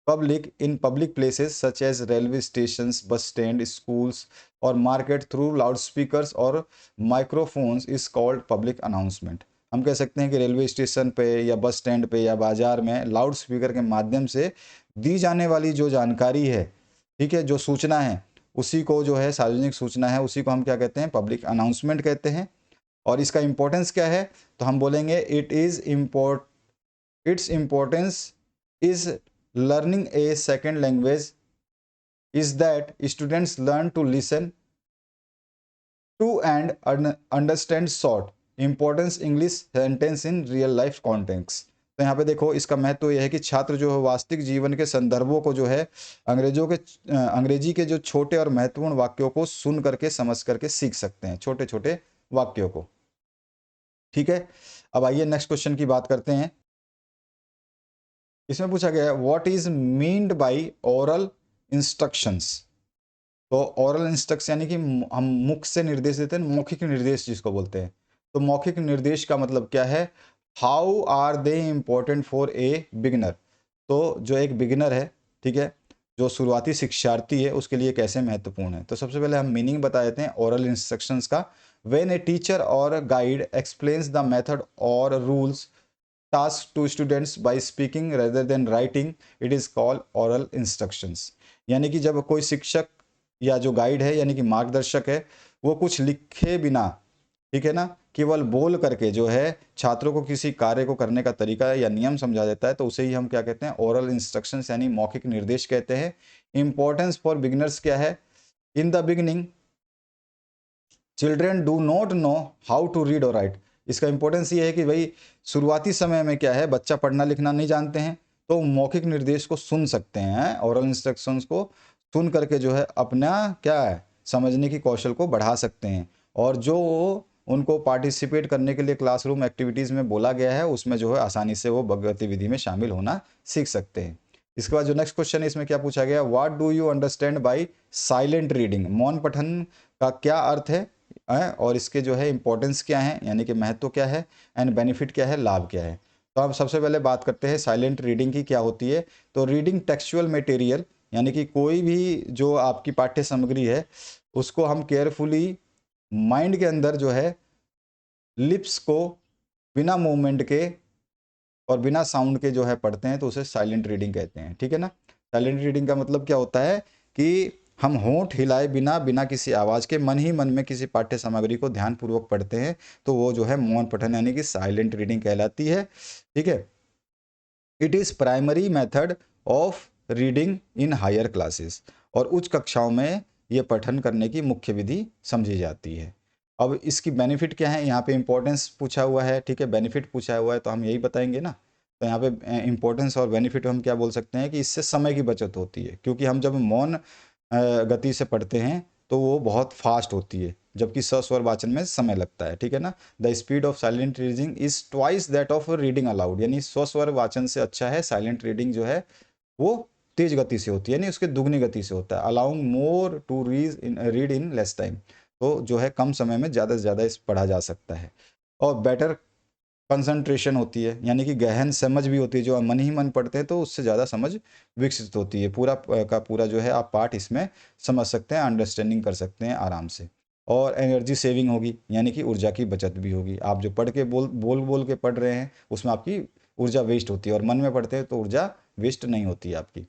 public in public places such as railway stations, bus stand, schools और market through loudspeakers और microphones is called public announcement। हम कह सकते हैं कि रेलवे स्टेशन पे या बस स्टैंड पे या बाजार में लाउड स्पीकर के माध्यम से दी जाने वाली जो जानकारी है, ठीक है, जो सूचना है, उसी को जो है सार्वजनिक सूचना है, उसी को हम क्या कहते हैं, पब्लिक अनाउंसमेंट कहते हैं। और इसका इंपॉर्टेंस क्या है, तो हम बोलेंगे its importance is learning a second language is that students learn to listen to and understand short importance English sentence in real life context। तो यहाँ पे देखो इसका महत्व यह है कि छात्र जो है वास्तविक जीवन के संदर्भों को जो है अंग्रेजी के जो छोटे और महत्वपूर्ण वाक्यों को सुन करके समझ करके सीख सकते हैं, छोटे छोटे वाक्यों को, ठीक है। अब आइए नेक्स्ट क्वेश्चन की बात करते हैं। इसमें पूछा गया है what is meant by oral instructions. तो ओरल इंस्ट्रक्शन यानी कि हम मुख से निर्देश देते हैं, मौखिक निर्देश जिसको बोलते हैं। तो मौखिक निर्देश का मतलब क्या है, how are they important for a beginner. तो जो एक बिगिनर है, ठीक है, जो शुरुआती शिक्षार्थी है, उसके लिए कैसे महत्वपूर्ण है। तो सबसे पहले हम मीनिंग बता देते हैं ओरल इंस्ट्रक्शंस का। व्हेन ए टीचर और गाइड एक्सप्लेन्स द मेथड और rules task to students by speaking rather than writing, it is called oral instructions। यानी कि जब कोई शिक्षक या जो गाइड है यानी कि मार्गदर्शक है, वो कुछ लिखे बिना, ठीक है ना, केवल बोल करके जो है छात्रों को किसी कार्य को करने का तरीका या नियम समझा देता है, तो उसे ही हम क्या कहते हैं, ओरल इंस्ट्रक्शंस यानी मौखिक निर्देश कहते हैं। इंपॉर्टेंस फॉर बिगिनर्स क्या है, in the beginning children do not know how to read और राइट। इसका इंपॉर्टेंस ये है कि भाई शुरुआती समय में क्या है, बच्चा पढ़ना लिखना नहीं जानते हैं, तो मौखिक निर्देश को सुन सकते हैं, ओरल इंस्ट्रक्शंस को सुन करके जो है अपना क्या है समझने की कौशल को बढ़ा सकते हैं। और जो उनको पार्टिसिपेट करने के लिए क्लासरूम एक्टिविटीज़ में बोला गया है, उसमें जो है आसानी से वो गतिविधि में शामिल होना सीख सकते हैं। इसके बाद जो नेक्स्ट क्वेश्चन है इसमें क्या पूछा गया, what do you understand bye silent reading. मौन पठन का क्या अर्थ है और इसके जो है इंपॉर्टेंस क्या है, यानी कि महत्व क्या है, एंड बेनिफिट क्या है, लाभ क्या है। तो अब सबसे पहले बात करते हैं साइलेंट रीडिंग की क्या होती है। तो रीडिंग टेक्सचुअल मटेरियल यानी कि कोई भी जो आपकी पाठ्य सामग्री है उसको हम केयरफुली माइंड के अंदर जो है लिप्स को बिना मूवमेंट के और बिना साउंड के जो है पढ़ते हैं, तो उसे साइलेंट रीडिंग कहते हैं, ठीक है ना। साइलेंट रीडिंग का मतलब क्या होता है कि हम होंठ हिलाए बिना बिना किसी आवाज़ के मन ही मन में किसी पाठ्य सामग्री को ध्यानपूर्वक पढ़ते हैं, तो वो जो है मौन पठन यानी कि साइलेंट रीडिंग कहलाती है, ठीक है। It is primary method of reading in higher classes. और उच्च कक्षाओं में ये पठन करने की मुख्य विधि समझी जाती है। अब इसकी बेनिफिट क्या है, यहाँ पे इंपॉर्टेंस पूछा हुआ है, ठीक है, बेनिफिट पूछा हुआ है, तो हम यही बताएंगे ना। तो यहाँ पे इंपॉर्टेंस और बेनिफिट हम क्या बोल सकते हैं कि इससे समय की बचत होती है, क्योंकि हम जब मौन गति से पढ़ते हैं तो वो बहुत फास्ट होती है, जबकि सस्वर वाचन में समय लगता है, ठीक है ना। The speed of silent reading is twice that of reading allowed. यानी स्वस्वर वाचन से अच्छा है साइलेंट रीडिंग जो है वो तेज गति से होती है, यानी उसके दुगनी गति से होता है। Allowing more to read in less time. तो जो है कम समय में ज़्यादा से ज़्यादा इस पढ़ा जा सकता है। और बेटर कंसंट्रेशन होती है, यानी कि गहन समझ भी होती है। जो मन ही मन पढ़ते हैं तो उससे ज़्यादा समझ विकसित होती है, पूरा का पूरा जो है आप पाठ इसमें समझ सकते हैं, अंडरस्टैंडिंग कर सकते हैं आराम से। और एनर्जी सेविंग होगी, यानी कि ऊर्जा की बचत भी होगी। आप जो पढ़ के बोल के पढ़ रहे हैं उसमें आपकी ऊर्जा वेस्ट होती है, और मन में पढ़ते हैं तो ऊर्जा वेस्ट नहीं होती है आपकी।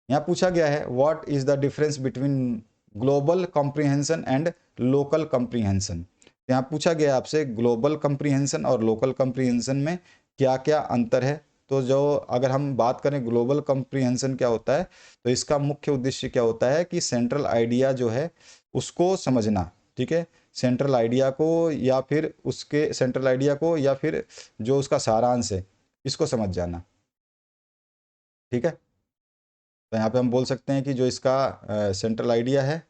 यहाँ पूछा गया है what is the difference between global comprehension and local comprehension. यहाँ पूछा गया आपसे ग्लोबल कॉम्प्रिहेंशन और लोकल कॉम्प्रिहेंशन में क्या क्या अंतर है। तो जो अगर हम बात करें ग्लोबल कॉम्प्रिहेंशन क्या होता है, तो इसका मुख्य उद्देश्य क्या होता है कि सेंट्रल आइडिया जो है उसको समझना, ठीक है, सेंट्रल आइडिया को या फिर उसके सेंट्रल आइडिया को या फिर जो उसका सारांश है इसको समझ जाना, ठीक है। तो यहाँ पे हम बोल सकते हैं कि जो इसका सेंट्रल आइडिया है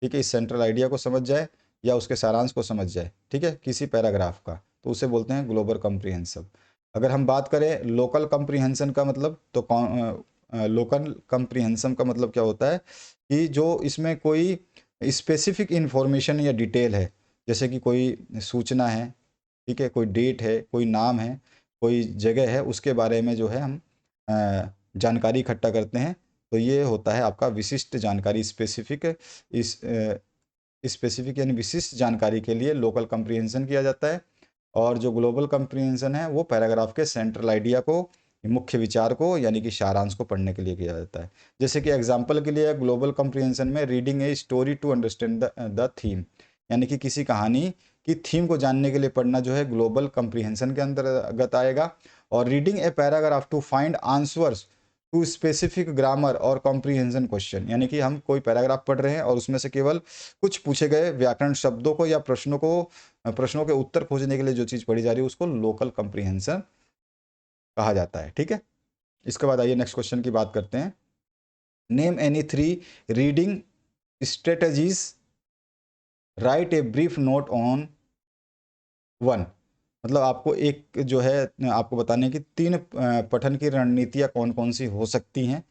ठीक है, इस सेंट्रल आइडिया को समझ जाए या उसके सारांश को समझ जाए, ठीक है, किसी पैराग्राफ का, तो उसे बोलते हैं ग्लोबल कम्प्रीहेंसिव। अगर हम बात करें लोकल कम्प्रीहेंशन का मतलब, तो लोकल कम्प्रीहेंशन का मतलब क्या होता है कि जो इसमें कोई स्पेसिफिक इंफॉर्मेशन या डिटेल है, जैसे कि कोई सूचना है, ठीक है, कोई डेट है, कोई नाम है, कोई जगह है, उसके बारे में जो है हम जानकारी इकट्ठा करते हैं, तो ये होता है आपका विशिष्ट जानकारी, स्पेसिफिक। इस स्पेसिफिक यानी विशिष्ट जानकारी के लिए लोकल कंप्रीहेंशन किया जाता है। और जो ग्लोबल कंप्रीहेंशन है वो पैराग्राफ के सेंट्रल आइडिया को, मुख्य विचार को यानी कि सारांश को पढ़ने के लिए किया जाता है। जैसे कि एग्जांपल के लिए ग्लोबल कंप्रीहेंशन में reading a story to understand the theme, यानी कि किसी कहानी की थीम को जानने के लिए पढ़ना जो है ग्लोबल कंप्रीहेंशन के अंतर्गत आएगा। और reading a paragraph to find answers to specific grammar और कॉम्प्रीहेंशन क्वेश्चन, यानी कि हम कोई पैराग्राफ पढ़ रहे हैं और उसमें से केवल कुछ पूछे गए व्याकरण शब्दों को या प्रश्नों के उत्तर खोजने के लिए जो चीज़ पढ़ी जा रही है उसको लोकल कॉम्प्रीहेंशन कहा जाता है। ठीक है, इसके बाद आइए नेक्स्ट क्वेश्चन की बात करते हैं। Name any 3 reading strategies, right a brief note on 1। मतलब आपको एक जो है आपको बताने की 3 पठन की रणनीतियाँ कौन कौन सी हो सकती हैं,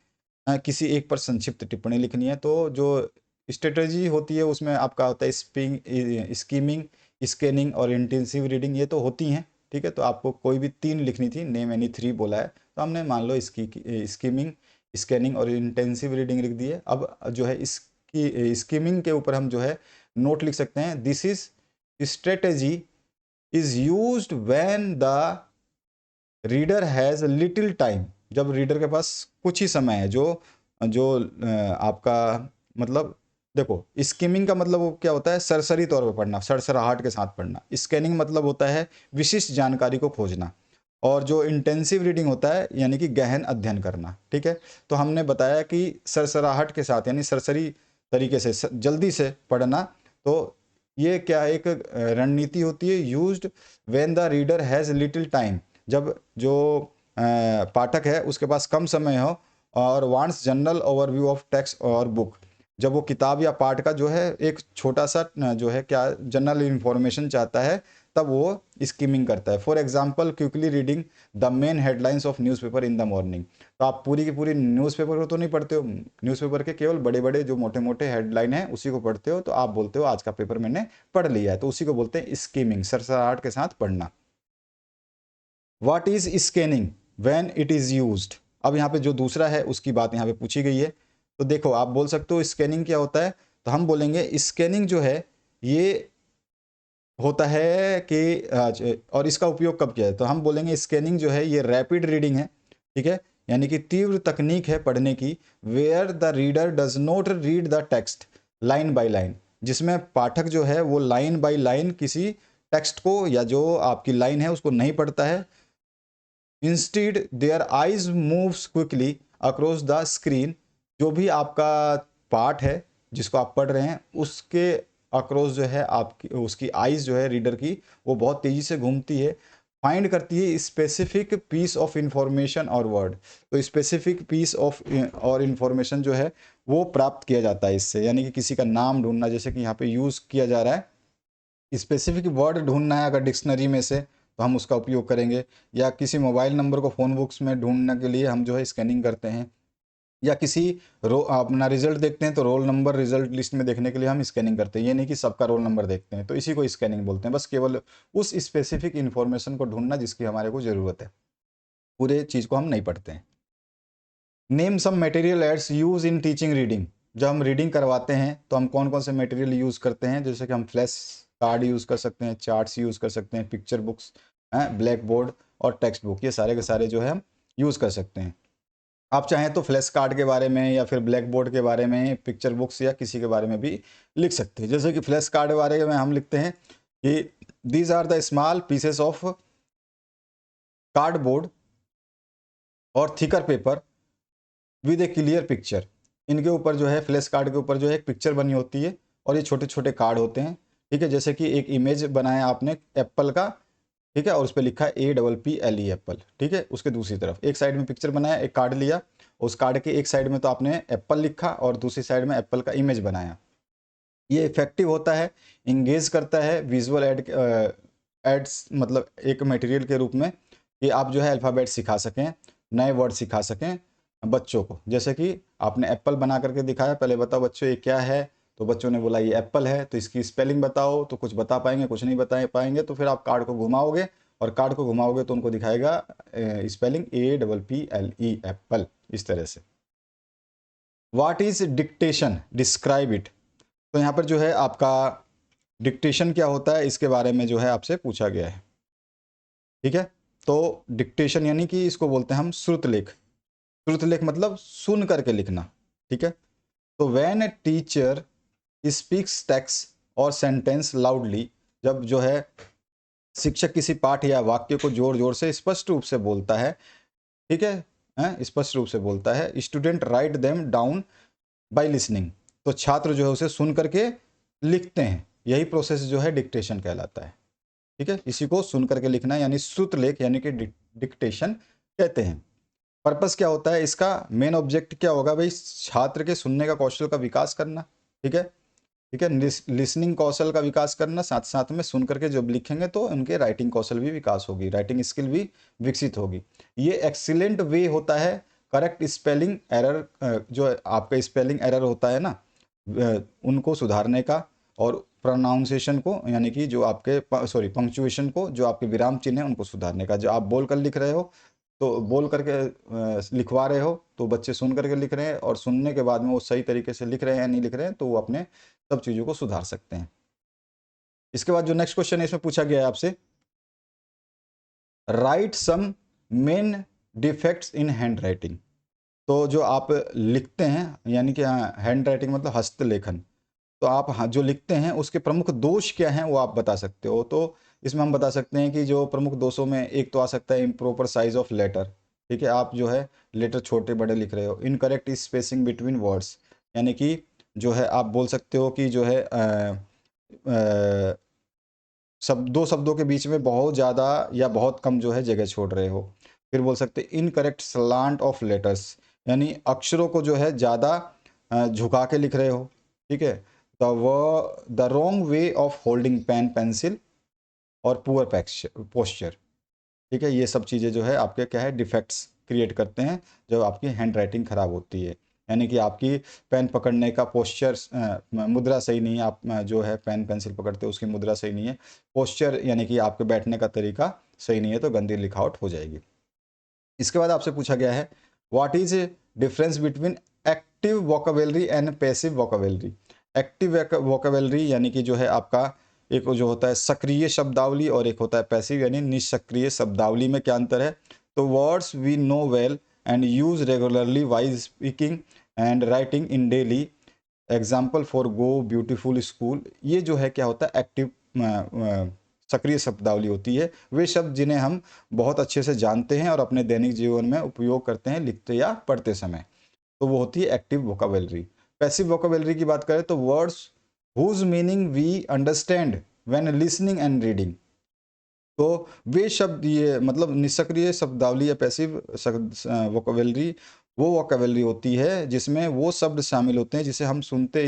किसी एक पर संक्षिप्त टिप्पणी लिखनी है। तो जो स्ट्रेटजी होती है उसमें आपका होता है स्कीमिंग, स्कैनिंग और इंटेंसिव रीडिंग, ये तो होती हैं। ठीक है, तो आपको कोई भी 3 लिखनी थी, नेम एनी 3 बोला है, तो हमने मान लो स्कीमिंग, स्कैनिंग और इंटेंसिव रीडिंग लिख दी है। अब जो है इसकी स्कीमिंग के ऊपर हम जो है नोट लिख सकते हैं, this is strategy is used when the reader has little time, जब रीडर के पास कुछ ही समय है, जो जो आपका मतलब देखो, स्किमिंग का मतलब वो क्या होता है, सरसरी तौर पर पढ़ना, सरसराहट के साथ पढ़ना। स्कैनिंग मतलब होता है विशिष्ट जानकारी को खोजना। और जो इंटेंसिव रीडिंग होता है यानी कि गहन अध्ययन करना। ठीक है, तो हमने बताया कि सरसराहट के साथ यानी सरसरी तरीके से जल्दी से पढ़ना, तो ये क्या एक रणनीति होती है, used when the reader has little time, जब जो पाठक है उसके पास कम समय हो, और wants general overview of text और बुक, जब वो किताब या पाठ का जो है एक छोटा सा जो है क्या जनरल इंफॉर्मेशन चाहता है, तब वो स्कीमिंग करता है। For example quickly reading the main headlines of newspaper in the morning, तो आप पूरी की पूरी न्यूज़पेपर को तो नहीं पढ़ते हो, न्यूज़पेपर के केवल बड़े बड़े जो मोटे मोटे हेडलाइन है उसी को पढ़ते हो, तो आप बोलते हो आज का पेपर मैंने पढ़ लिया है, तो उसी को बोलते हैं स्कीमिंग, सरसराहट के साथ पढ़ना। What is scanning when it is used, अब यहाँ पे जो दूसरा है उसकी बात यहाँ पे पूछी गई है। तो देखो आप बोल सकते हो स्कैनिंग क्या होता है, तो हम बोलेंगे स्कैनिंग जो है ये होता है कि और इसका उपयोग कब किया है, तो हम बोलेंगे स्कैनिंग जो है ये रैपिड रीडिंग है। ठीक है, यानी कि तीव्र तकनीक है पढ़ने की, where the reader does not read the text line by line, जिसमें पाठक जो है वो लाइन बाय लाइन किसी टेक्स्ट को या जो आपकी लाइन है उसको नहीं पढ़ता है। Instead their eyes moves quickly across the screen, जो भी आपका पार्ट है जिसको आप पढ़ रहे हैं उसके अक्रॉस जो है आपकी उसकी आइज जो है रीडर की वो बहुत तेज़ी से घूमती है, फाइंड करती है स्पेसिफिक पीस ऑफ इंफॉर्मेशन और वर्ड, तो स्पेसिफिक पीस ऑफ और इन्फॉर्मेशन जो है वो प्राप्त किया जाता है इससे, यानी कि किसी का नाम ढूंढना, जैसे कि यहाँ पे यूज़ किया जा रहा है स्पेसिफिक वर्ड ढूंढना है अगर डिक्शनरी में से, तो हम उसका उपयोग करेंगे। या किसी मोबाइल नंबर को फ़ोन बुक्स में ढूंढने के लिए हम जो है स्कैनिंग करते हैं। या किसी अपना रिजल्ट देखते हैं तो रोल नंबर रिजल्ट लिस्ट में देखने के लिए हम स्कैनिंग करते हैं, ये नहीं कि सबका रोल नंबर देखते हैं, तो इसी को स्कैनिंग बोलते हैं। बस केवल उस स्पेसिफिक इन्फॉर्मेशन को ढूंढना जिसकी हमारे को ज़रूरत है, पूरे चीज़ को हम नहीं पढ़ते हैं। Name some material aids use in teaching reading, जब हम रीडिंग करवाते हैं तो हम कौन कौन से मटेरियल यूज़ करते हैं, जैसे कि हम फ्लैश कार्ड यूज़ कर सकते हैं, चार्ट्स यूज़ कर सकते हैं, पिक्चर बुक्स, ब्लैक बोर्ड और टेक्स्ट बुक, ये सारे के सारे जो है हम यूज़ कर सकते हैं। आप चाहें तो फ्लैश कार्ड के बारे में या फिर ब्लैक बोर्ड के बारे में, पिक्चर बुक्स या किसी के बारे में भी लिख सकते हैं। जैसे कि फ्लैश कार्ड के बारे में हम लिखते हैं कि these are the small pieces of cardboard और thicker paper with a clear picture, इनके ऊपर जो है फ्लैश कार्ड के ऊपर जो है एक पिक्चर बनी होती है और ये छोटे छोटे कार्ड होते हैं। ठीक है, जैसे कि एक इमेज बनाया आपने एप्पल का, ठीक है, और उस पर लिखा है APPLE एप्पल। ठीक है, उसके दूसरी तरफ एक साइड में पिक्चर बनाया, एक कार्ड लिया, उस कार्ड के एक साइड में तो आपने एप्पल लिखा और दूसरी साइड में एप्पल का इमेज बनाया। ये इफेक्टिव होता है, इंगेज करता है विजुअल एड्स मतलब एक मटेरियल के रूप में कि आप जो है अल्फ़ाबेट सिखा सकें, नए वर्ड सिखा सकें बच्चों को। जैसे कि आपने एप्पल बना करके दिखाया, पहले बताओ बच्चों ये क्या है, तो बच्चों ने बोला ये एप्पल है, तो इसकी स्पेलिंग बताओ, तो कुछ बता पाएंगे, कुछ नहीं बता पाएंगे, तो फिर आप कार्ड को घुमाओगे और कार्ड को घुमाओगे तो उनको दिखाएगा स्पेलिंग APPLE एप्पल, इस तरह से। What is dictation, describe it. तो यहाँ पर जो है आपका डिक्टेशन क्या होता है इसके बारे में जो है आपसे पूछा गया है, ठीक है। तो डिक्टेशन यानी कि इसको बोलते हैं हम श्रुतलेख। श्रुतलेख मतलब सुन करके लिखना, ठीक है। तो when a teacher speaks text और सेंटेंस लाउडली, जब जो है शिक्षक किसी पाठ या वाक्य को जोर जोर से स्पष्ट रूप से बोलता है, ठीक है, स्पष्ट रूप से बोलता है, student write them down by listening, तो छात्र जो है उसे सुन करके लिखते हैं, यही प्रोसेस जो है डिक्टेशन कहलाता है, ठीक है। इसी को सुन करके लिखना यानी श्रुतलेख यानी कि डिक्टेशन कहते हैं। पर्पस क्या होता है इसका, मेन ऑब्जेक्ट क्या होगा भाई, छात्र के सुनने का कौशल का विकास करना, ठीक है, ठीक है, लिसनिंग कौशल का विकास करना, साथ साथ में सुन करके जब लिखेंगे तो उनके राइटिंग कौशल भी विकास होगी, राइटिंग स्किल भी विकसित होगी। ये एक्सीलेंट वे होता है करेक्ट स्पेलिंग एरर, जो आपका स्पेलिंग एरर होता है ना, उनको सुधारने का, और प्रोनाउंसिएशन को यानी कि जो आपके सॉरी पंक्चुएशन को, जो आपके विराम चिन्ह है उनको सुधारने का। जो आप बोल कर लिख रहे हो तो बोल करके लिखवा रहे हो तो बच्चे सुन करके लिख रहे हैं, और सुनने के बाद में वो सही तरीके से लिख रहे हैं या नहीं लिख रहे हैं तो वो अपने सब चीज़ों को सुधार सकते हैं। इसके बाद जो नेक्स्ट क्वेश्चन है इसमें पूछा गया है आपसे, write some main defects in hand writing. तो जो आप लिखते हैं यानी कि हैंड राइटिंग मतलब हस्तलेखन, तो आप जो लिखते हैं उसके प्रमुख दोष क्या हैं वो आप बता सकते हो। तो इसमें हम बता सकते हैं कि जो प्रमुख दोषों में एक तो आ सकता है इम्प्रॉपर साइज ऑफ लेटर, ठीक है, आप जो है लेटर छोटे बड़े लिख रहे हो। इनकरेक्ट स्पेसिंग बिटवीन वर्ड्स, यानी कि जो है आप बोल सकते हो कि जो है दो शब्दों के बीच में बहुत ज़्यादा या बहुत कम जो है जगह छोड़ रहे हो। फिर बोल सकते हैं इनकरेक्ट स्लांट ऑफ लेटर्स, यानी अक्षरों को जो है ज़्यादा झुका के लिख रहे हो, ठीक है। The wrong way of holding pen pencil और पुअर पोस्चर, ठीक है। ये सब चीज़ें जो है आपके क्या है डिफेक्ट्स क्रिएट करते हैं जब आपकी हैंड राइटिंग खराब होती है, यानी कि आपकी पेन पकड़ने का पोस्चर मुद्रा सही नहीं है, आप जो है पेन पेंसिल पकड़ते हो उसकी मुद्रा सही नहीं है, पोस्चर यानी कि आपके बैठने का तरीका सही नहीं है, तो गंदी लिखावट हो जाएगी। इसके बाद आपसे पूछा गया है what is difference between active vocabulary and passive vocabulary. Active vocabulary यानी कि जो है आपका एक जो होता है सक्रिय शब्दावली और एक होता है पैसिव यानी निष्क्रिय शब्दावली में क्या अंतर है। तो words we know well and use regularly wise speaking and writing in daily, example for go beautiful school, ये जो है क्या होता है एक्टिव सक्रिय शब्दावली होती है। वे शब्द जिन्हें हम बहुत अच्छे से जानते हैं और अपने दैनिक जीवन में उपयोग करते हैं लिखते या पढ़ते समय, तो वो होती है एक्टिव वोकेबलरी। पैसिव वोकेबलरी की बात करें तो words whose meaning we understand when listening and reading, तो वे शब्द ये मतलब निष्क्रिय शब्दावली या पैसिव वोकेबलरी वो वोकेबलरी होती है जिसमें वो शब्द शामिल होते हैं जिसे हम सुनते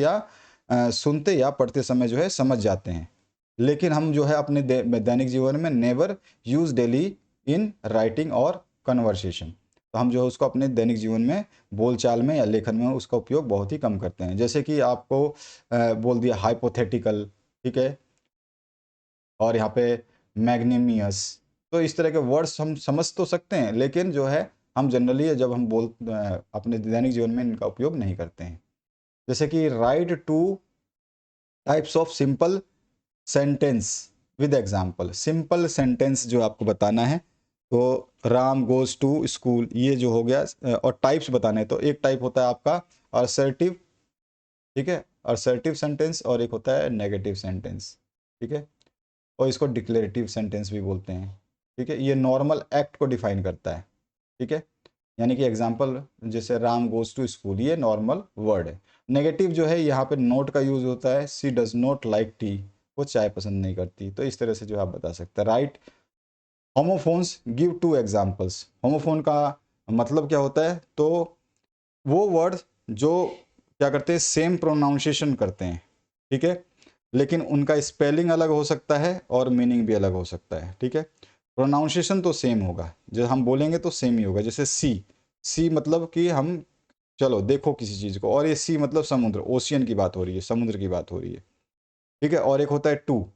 या पढ़ते समय जो है समझ जाते हैं, लेकिन हम जो है अपने दैनिक जीवन में never use daily in writing और कन्वर्सेशन, तो हम जो है उसको अपने दैनिक जीवन में बोलचाल में या लेखन में उसका उपयोग बहुत ही कम करते हैं। जैसे कि आपको बोल दिया हाइपोथेटिकल, ठीक है, और यहाँ पे मैग्नीमियस, तो इस तरह के वर्ड्स हम समझ तो सकते हैं लेकिन जो है हम जनरली जब हम अपने दैनिक जीवन में इनका उपयोग नहीं करते हैं। जैसे कि right two types of simple sentence with example, simple sentence जो आपको बताना है, तो राम गोज टू स्कूल ये जो हो गया, और टाइप्स बताने हैं तो एक टाइप होता है आपका असर्टिव, ठीक है, असर्टिव सेंटेंस, और एक होता है नेगेटिव सेंटेंस, ठीक है, और इसको डिक्लेरेटिव सेंटेंस भी बोलते हैं, ठीक है। ये नॉर्मल एक्ट को डिफाइन करता है, ठीक है, यानी कि एग्जाम्पल जैसे राम गोज टू स्कूल ये नॉर्मल वर्ड है। नेगेटिव जो है यहाँ पे नोट का यूज होता है, सी डज नॉट लाइक टी, वो चाय पसंद नहीं करती, तो इस तरह से जो आप बता सकते हैं। Right homophones give two examples, homophone का मतलब क्या होता है, तो वो वर्ड जो क्या करते हैं सेम प्रोनाउंसिएशन करते हैं, ठीक है, लेकिन उनका स्पेलिंग अलग हो सकता है और मीनिंग भी अलग हो सकता है। ठीक है, प्रोनाउंसिएशन तो सेम होगा, जब हम बोलेंगे तो सेम ही होगा। जैसे सी, सी मतलब कि हम, चलो देखो किसी चीज़ को, और ये सी मतलब समुद्र, ओशियन की बात हो रही है, समुद्र की बात हो रही है। ठीक है, और एक होता है टू,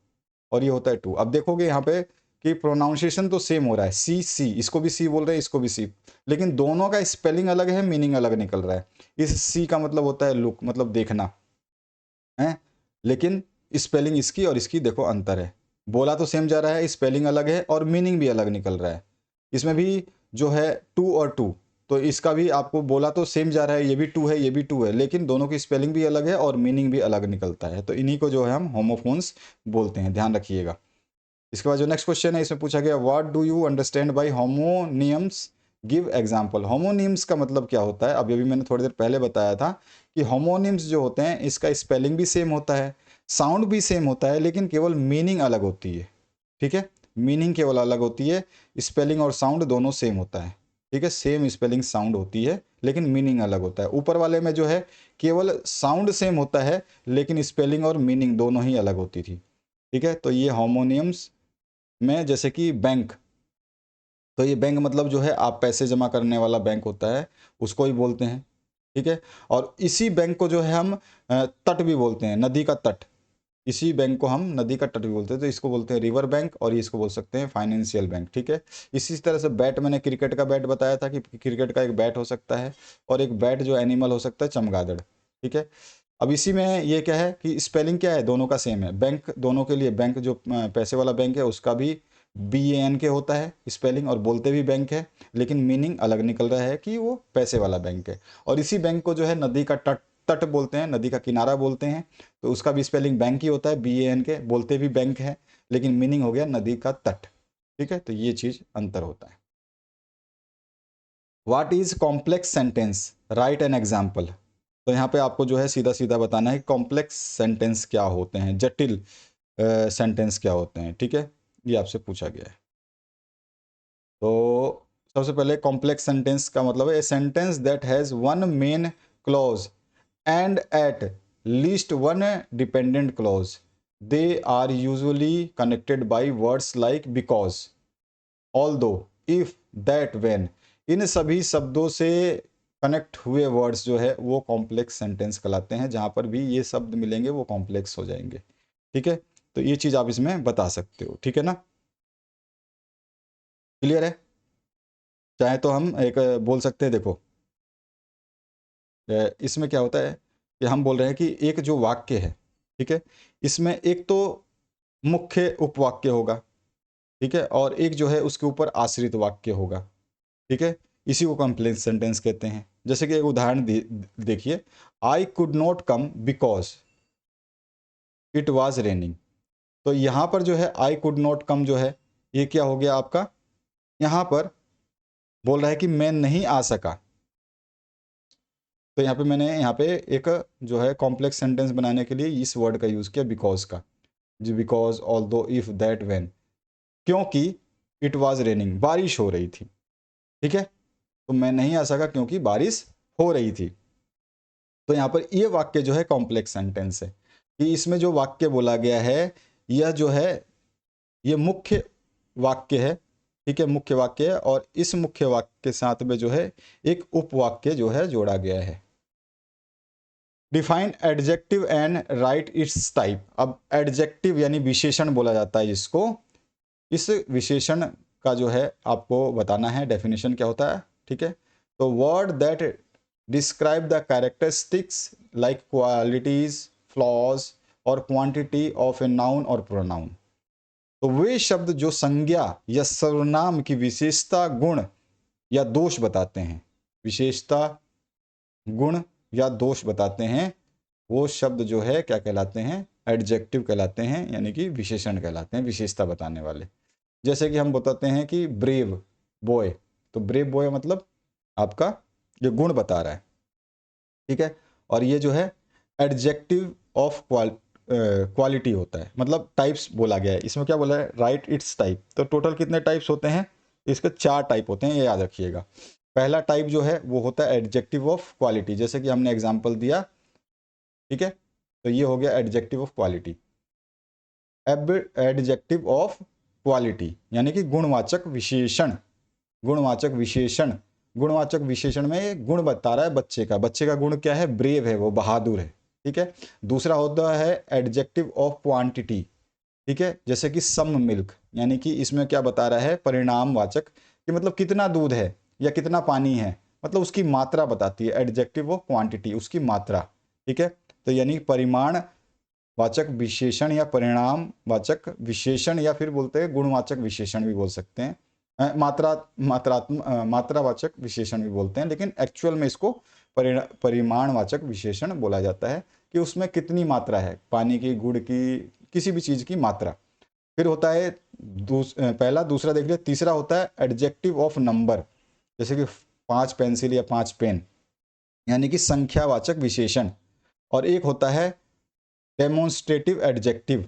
और ये होता है टू। अब देखोगे यहाँ पे कि प्रोनाउंसिएशन तो सेम हो रहा है, सी सी, इसको भी सी बोल रहे हैं, इसको भी सी, लेकिन दोनों का स्पेलिंग अलग है, मीनिंग अलग निकल रहा है। इस सी का मतलब होता है लुक, मतलब देखना है, लेकिन स्पेलिंग इसकी और इसकी देखो अंतर है। बोला तो सेम जा रहा है, स्पेलिंग अलग है और मीनिंग भी अलग निकल रहा है। इसमें भी जो है टू और टू, तो इसका भी आपको बोला तो सेम जा रहा है, ये भी टू है, ये भी टू है, लेकिन दोनों की स्पेलिंग भी अलग है और मीनिंग भी अलग निकलता है। तो इन्हीं को जो है हम होमोफोन्स बोलते हैं, ध्यान रखिएगा। इसके बाद जो नेक्स्ट क्वेश्चन है, इसमें पूछा गया what do you understand bye homonyms, give example. Homonyms का मतलब क्या होता है? अब ये भी मैंने थोड़ी देर पहले बताया था कि होमोनिम्स जो होते हैं, इसका स्पेलिंग भी सेम होता है, साउंड भी सेम होता है, लेकिन केवल मीनिंग अलग होती है। ठीक है, मीनिंग केवल अलग होती है, स्पेलिंग और साउंड दोनों सेम होता है। ठीक है, सेम स्पेलिंग साउंड होती है, लेकिन मीनिंग अलग होता है। ऊपर वाले में जो है केवल साउंड सेम होता है, लेकिन स्पेलिंग और मीनिंग दोनों ही अलग होती थी। ठीक है, तो ये होमोनियम्स में, जैसे कि बैंक, तो ये बैंक मतलब जो है आप पैसे जमा करने वाला बैंक होता है, उसको ही बोलते हैं। ठीक है, और इसी बैंक को जो है हम तट भी बोलते हैं, नदी का तट, इसी बैंक को हम नदी का तट भी बोलते हैं, तो इसको बोलते हैं रिवर बैंक, और इसको बोल सकते हैं फाइनेंशियल बैंक। ठीक है, इसी तरह से बैट, मैंने क्रिकेट का बैट बताया था कि क्रिकेट का एक बैट हो सकता है, और एक बैट जो एनिमल हो सकता है चमगादड़। ठीक है, अब इसी में ये क्या है कि स्पेलिंग क्या है, दोनों का सेम है। बैंक दोनों के लिए, बैंक जो पैसे वाला बैंक है उसका भी BANK होता है स्पेलिंग, और बोलते भी बैंक है, लेकिन मीनिंग अलग निकल रहा है कि वो पैसे वाला बैंक है। और इसी बैंक को जो है नदी का तट, तट बोलते हैं, नदी का किनारा बोलते हैं, तो उसका भी स्पेलिंग बैंक ही होता है, BANK, बोलते भी बैंक है, लेकिन मीनिंग हो गया नदी का तट। ठीक है, तो ये चीज़ अंतर होता है। What is complex sentence, right an example. तो यहाँ पे आपको जो है सीधा सीधा बताना है कॉम्प्लेक्स सेंटेंस क्या होते हैं, जटिल सेंटेंस क्या होते हैं। ठीक है, ये आपसे पूछा गया है। तो सबसे पहले कॉम्प्लेक्स सेंटेंस का मतलब है a sentence that has one main clause and at least one dependent clause, they are usually connected by words like because, although, if, that, when. इन सभी शब्दों से कनेक्ट हुए वर्ड्स जो है वो कॉम्प्लेक्स सेंटेंस कहलाते हैं, जहाँ पर भी ये शब्द मिलेंगे वो कॉम्प्लेक्स हो जाएंगे। ठीक है, तो ये चीज़ आप इसमें बता सकते हो। ठीक है ना, क्लियर है? चाहे तो हम एक बोल सकते हैं, देखो इसमें क्या होता है कि हम बोल रहे हैं कि एक जो वाक्य है, ठीक है, इसमें एक तो मुख्य उपवाक्य होगा, ठीक है, और एक जो है उसके ऊपर आश्रित वाक्य होगा। ठीक है, इसी को कॉम्प्लेक्स सेंटेंस कहते हैं। जैसे कि एक उदाहरण देखिए, I could not come because it was raining. तो यहाँ पर जो है आई कुड नॉट कम जो है, ये क्या हो गया आपका, यहाँ पर बोल रहा है कि मैं नहीं आ सका। तो यहाँ पे मैंने यहाँ पे एक जो है कॉम्प्लेक्स सेंटेंस बनाने के लिए इस वर्ड का यूज़ किया, बिकॉज का, जी, because, although, if, that, when, क्योंकि इट वाज रेनिंग, बारिश हो रही थी। ठीक है, तो मैं नहीं आ सका क्योंकि बारिश हो रही थी। तो यहाँ पर ये वाक्य जो है कॉम्प्लेक्स सेंटेंस है, कि इसमें जो वाक्य बोला गया है यह जो है ये मुख्य वाक्य है। ठीक है, मुख्य वाक्य है, और इस मुख्य वाक्य के साथ में जो है एक उपवाक्य जो है जोड़ा गया है। Define adjective and right it's type. अब एडजेक्टिव यानी विशेषण बोला जाता है इसको, इस विशेषण का जो है आपको बताना है डेफिनेशन क्या होता है। ठीक है, तो word that describe the characteristics like qualities, flaws और क्वांटिटी ऑफ ए नाउन और प्रोनाउन। तो वे शब्द जो संज्ञा या सर्वनाम की विशेषता, गुण या दोष बताते हैं, विशेषता, गुण या दोष बताते हैं, वो शब्द जो है क्या कहलाते हैं, एडजेक्टिव कहलाते हैं, यानी कि विशेषण कहलाते हैं, विशेषता बताने वाले। जैसे कि हम बताते हैं कि ब्रेव बॉय, तो ब्रेव बॉय मतलब आपका ये गुण बता रहा है। ठीक है, और ये जो है एडजेक्टिव ऑफ क्वालिटी होता है, मतलब टाइप्स बोला गया है। इसमें क्या बोला है, राइट इट्स टाइप। तो टोटल कितने टाइप्स होते हैं, इसके 4 टाइप होते हैं, ये याद रखिएगा। पहला टाइप जो है वो होता है एडजेक्टिव ऑफ क्वालिटी, जैसे कि हमने एग्जांपल दिया। ठीक है, तो ये हो गया adjective of quality. Adjective of quality यानी कि गुणवाचक विशेषण। गुणवाचक विशेषण, गुणवाचक विशेषण में ये गुण बता रहा है बच्चे का। बच्चे का गुण क्या है? ब्रेव है, वो बहादुर है। ठीक है। दूसरा होता है एडजेक्टिव ऑफ क्वांटिटी। ठीक है, जैसे कि सम मिल्क, यानी कि इसमें क्या बता रहा है? परिणामवाचक, कि मतलब कितना दूध है या कितना पानी है, मतलब उसकी मात्रा बताती है। एडजेक्टिव ऑफ क्वांटिटी, उसकी मात्रा। ठीक है, तो यानी परिमाण वाचक विशेषण या परिणाम वाचक विशेषण, या फिर बोलते हैं गुणवाचक विशेषण भी बोल सकते हैं। मात्रावाचक विशेषण भी बोलते हैं, लेकिन एक्चुअल में इसको परिमाणवाचक विशेषण बोला जाता है, कि उसमें कितनी मात्रा है, पानी की, गुड़ की, किसी भी चीज की मात्रा। फिर होता है पहला, दूसरा देख लिया। तीसरा होता है एडजेक्टिव ऑफ नंबर, जैसे कि 5 पेंसिल या 5 पेन, यानी कि संख्यावाचक विशेषण। और एक होता है डेमोन्स्ट्रेटिव एडजेक्टिव।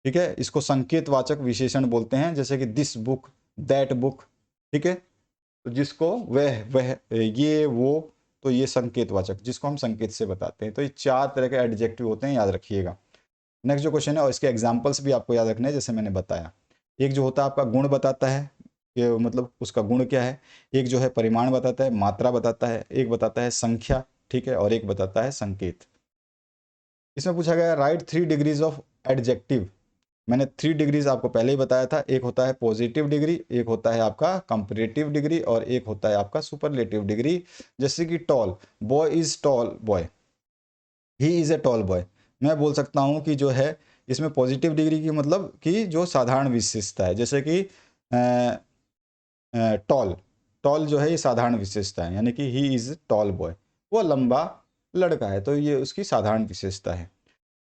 ठीक है, इसको संकेतवाचक विशेषण बोलते हैं, जैसे कि दिस बुक, दैट बुक। ठीक है, तो जिसको वह ये वो, तो ये संकेतवाचक, जिसको हम संकेत से बताते हैं। तो ये 4 तरह के एडजेक्टिव होते हैं, याद रखिएगा। नेक्स्ट जो क्वेश्चन है, और इसके एग्जाम्पल्स भी आपको याद रखने हैं, जैसे मैंने बताया। एक जो होता है आपका गुण बताता है, कि मतलब उसका गुण क्या है। एक जो है परिमाण बताता है, मात्रा बताता है। एक बताता है संख्या, ठीक है, और एक बताता है संकेत। इसमें पूछा गया राइट 3 डिग्रीज ऑफ एडजेक्टिव। मैंने 3 डिग्रीज आपको पहले ही बताया था। एक होता है पॉजिटिव डिग्री, एक होता है आपका कंपैरेटिव डिग्री, और एक होता है आपका सुपरलेटिव डिग्री। जैसे कि tall, boy is tall boy, he is a tall boy. मैं बोल सकता हूँ कि जो है इसमें पॉजिटिव डिग्री की मतलब कि जो साधारण विशेषता है, जैसे कि टॉल, टॉल जो है ये साधारण विशेषता है, यानी कि ही इज टॉल बॉय, वो लंबा लड़का है, तो ये उसकी साधारण विशेषता है।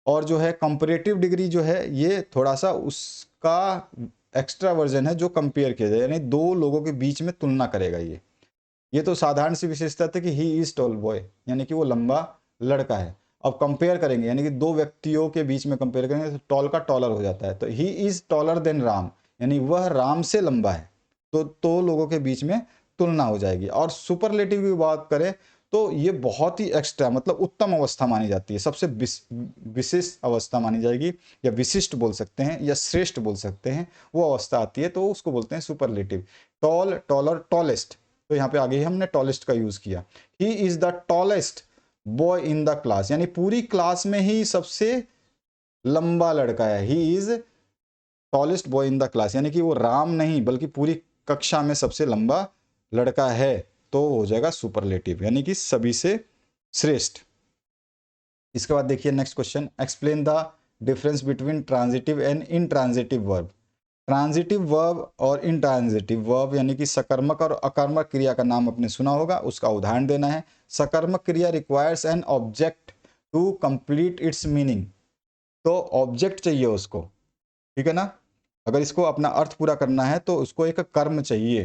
और जो है कंपैरेटिव डिग्री जो है, ये थोड़ा सा उसका एक्स्ट्रा वर्जन है, जो कंपेयर किया जाए, यानी दो लोगों के बीच में तुलना करेगा। ये तो साधारण सी विशेषता थी कि ही इज टॉल बॉय, यानी कि वो लंबा लड़का है। अब कंपेयर करेंगे, यानी कि दो व्यक्तियों के बीच में कंपेयर करेंगे, तो टॉल का टॉलर हो जाता है। तो he is taller than Ram, यानी वह राम से लंबा है। तो लोगों के बीच में तुलना हो जाएगी। और सुपरलेटिव की बात करें तो ये बहुत ही एक्स्ट्रा, मतलब उत्तम अवस्था मानी जाती है, सबसे विशिष्ट अवस्था मानी जाएगी, या विशिष्ट बोल सकते हैं, या श्रेष्ठ बोल सकते हैं। वो अवस्था आती है तो उसको बोलते हैं सुपरलेटिव। टॉल, टॉलर, टॉलेस्ट, तो यहाँ पे आगे ही हमने टॉलेस्ट का यूज किया। He is the tallest boy in the class, यानी पूरी क्लास में ही सबसे लंबा लड़का है। He is tallest boy in the class, यानी कि वो राम नहीं बल्कि पूरी कक्षा में सबसे लंबा लड़का है, तो हो जाएगा सुपरलेटिव, यानी कि सभी से श्रेष्ठ। इसके बाद देखिए next question, explain the difference between transitive and intransitive verb. Transitive verb और इनट्रांजिटिव वर्ब, यानी कि सकर्मक और अकर्मक क्रिया का नाम आपने सुना होगा, उसका उदाहरण देना है। सकर्मक क्रिया requires an object to complete its meaning, तो ऑब्जेक्ट चाहिए उसको, ठीक है ना। अगर इसको अपना अर्थ पूरा करना है तो उसको एक कर्म चाहिए,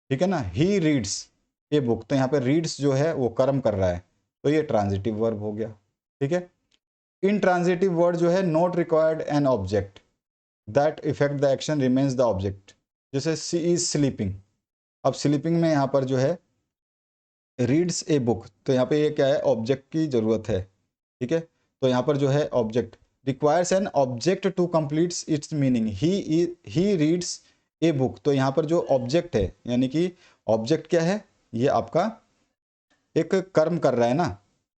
ठीक है ना। ही रीड्स ए बुक, तो यहाँ पे रीड्स जो है वो कर्म कर रहा है, तो ये ट्रांजिटिव वर्ब हो गया, ठीक है। इनट्रांजिटिव वर्ड जो है not required an object that effect the action remains the object, जैसे सी इज स्लीपिंग। अब स्लीपिंग में यहाँ पर जो है रीड्स ए बुक, तो यहाँ पे ये क्या है, ऑब्जेक्ट की जरूरत है, ठीक है। तो यहाँ पर जो है object requires an object to complete its meaning, he reads a book, तो यहाँ पर जो ऑब्जेक्ट है, यानी कि ऑब्जेक्ट क्या है, ये आपका एक कर्म कर रहा है ना,